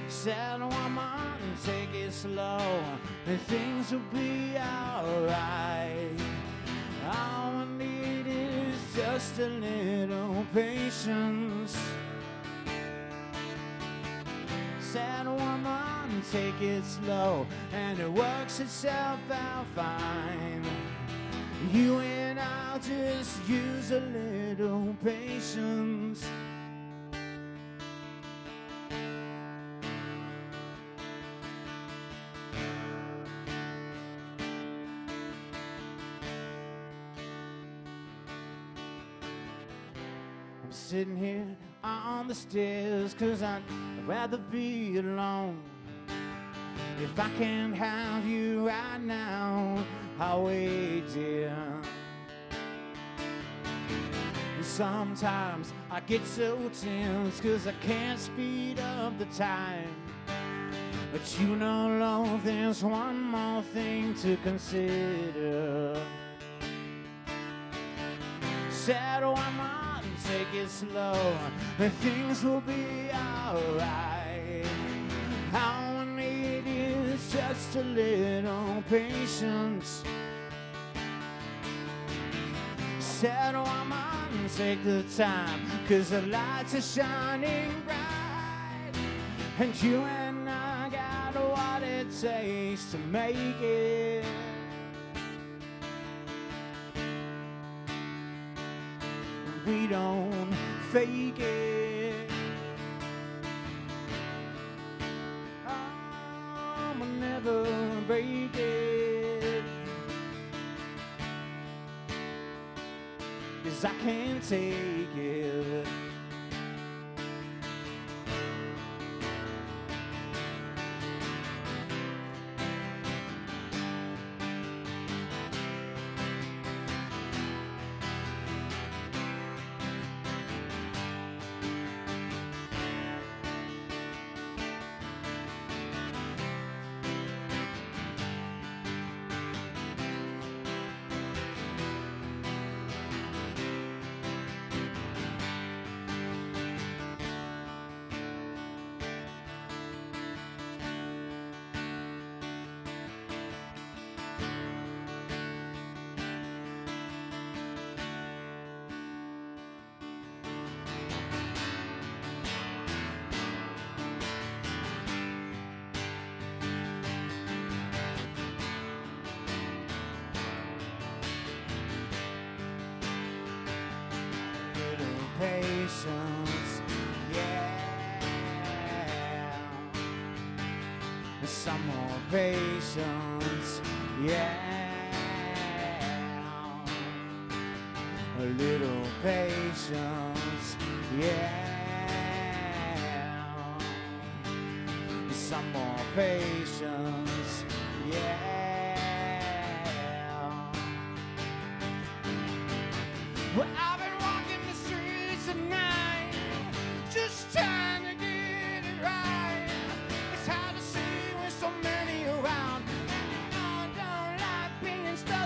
Said woman, take it slow, and things will be alright. All I need is just a little patience. Said woman, take it slow, and it works itself out fine. You and I'll just use a little patience. I'm sitting here on the stairs 'cause I'd rather be alone. If I can't have you right now, I'll wait, dear. Sometimes I get so tense 'cause I can't speed up the time. But you know, love, there's one more thing to consider. Said woman, take it slow, and things will be alright. All I need is just a little patience. Said woman, take the time, 'cause the lights are shining bright. And you and I got what it takes to make it. We don't fake it. I'll never break it, 'cause I can't take it. Patience, yeah. Some more patience, yeah. A little patience, yeah. Some more patience, yeah. Well, I've been walking the streets at night, just trying to get it right. It's hard to see with so many around, and I don't like being stuck.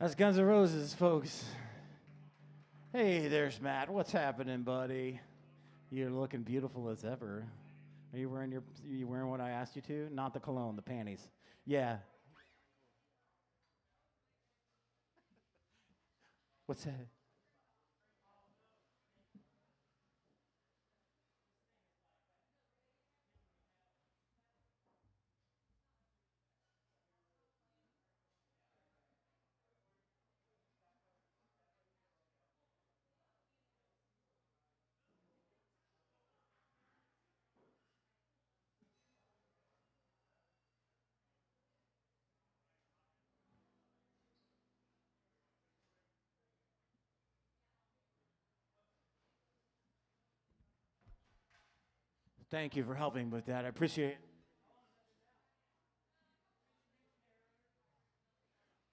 That's Guns N' Roses, folks. Hey, there's Matt. What's happening, buddy? You're looking beautiful as ever. Are you wearing what I asked you to? Not the cologne, the panties. Yeah. What's that? Thank you for helping with that. I appreciate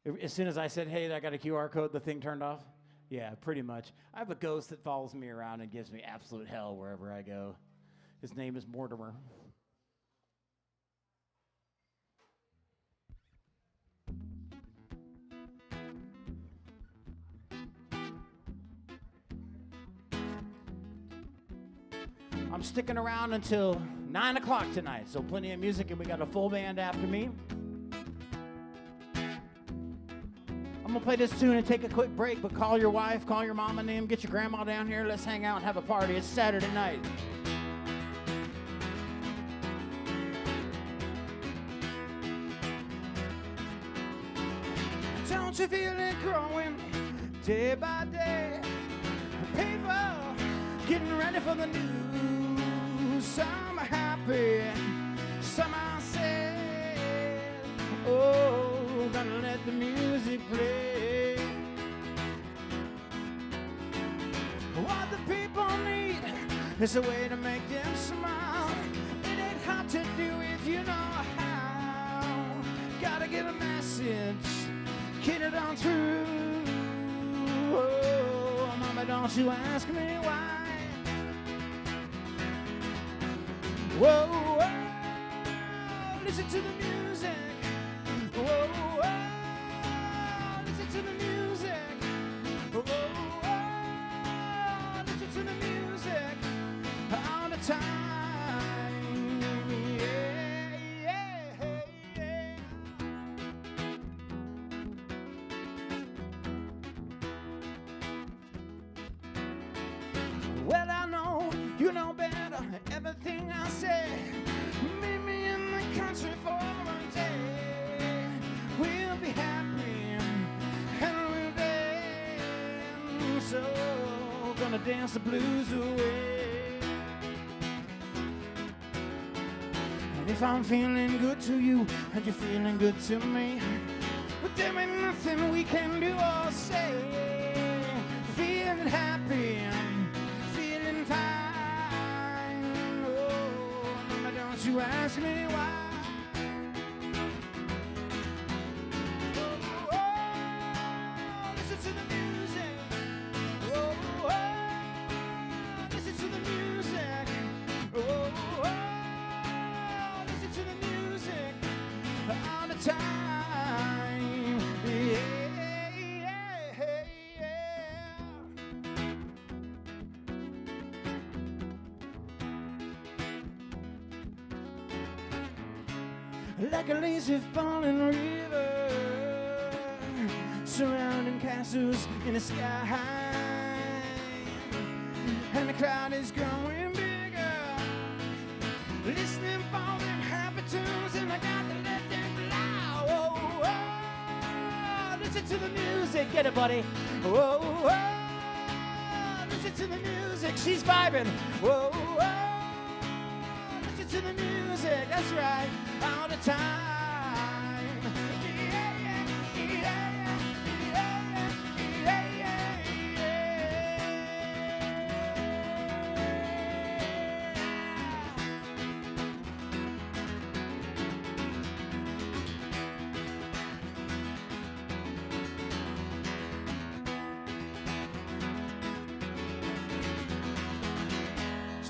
it. As soon as I said, hey, I got a QR code, the thing turned off? Yeah, pretty much. I have a ghost that follows me around and gives me absolute hell wherever I go. His name is Mortimer. I'm sticking around until 9 o'clock tonight, so plenty of music, and we got a full band after me. I'm gonna play this tune and take a quick break, but call your wife, call your mom and them, get your grandma down here, let's hang out and have a party. It's Saturday night. Don't you feel it growing day by day? People getting ready for the news. Some are happy, some are sad. Oh, gonna let the music play. What the people need is a way to make them smile. It ain't hard to do if you know how. Gotta get a message, get it on through. Oh, mama, don't you ask me why. Whoa, whoa, listen to the music. Whoa, whoa, listen to the music. Whoa, whoa, listen to the music all the time. Yeah, yeah, yeah. Well, I know you know better. Everything I say, meet me in the country for a day. We'll be happy and we'll dance. So gonna dance the blues away. And if I'm feeling good to you and you're feeling good to me, but there ain't nothing we can do or say. Feeling happy, feeling fine. Don't you ask me why. Oh, oh, listen to the music. Oh, oh, listen to the music. Oh, oh, listen to the music all the time. Yeah, yeah, yeah. Like a lazy falling river, surrounding castles in the sky, and the crowd is growing bigger, listening for them happy tunes, and I got to let them fly. Oh, oh, listen to the music, get it, buddy. Oh, oh, listen to the music, she's vibing. Oh, oh, listen to the music, that's right. All the time. Yeah, yeah, yeah, yeah, yeah, yeah,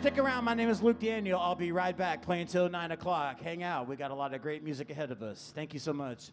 Stick around. My name is Luke Daniel. I'll be right back playing till 9 o'clock. Hang out. We got a lot of great music ahead of us. Thank you so much.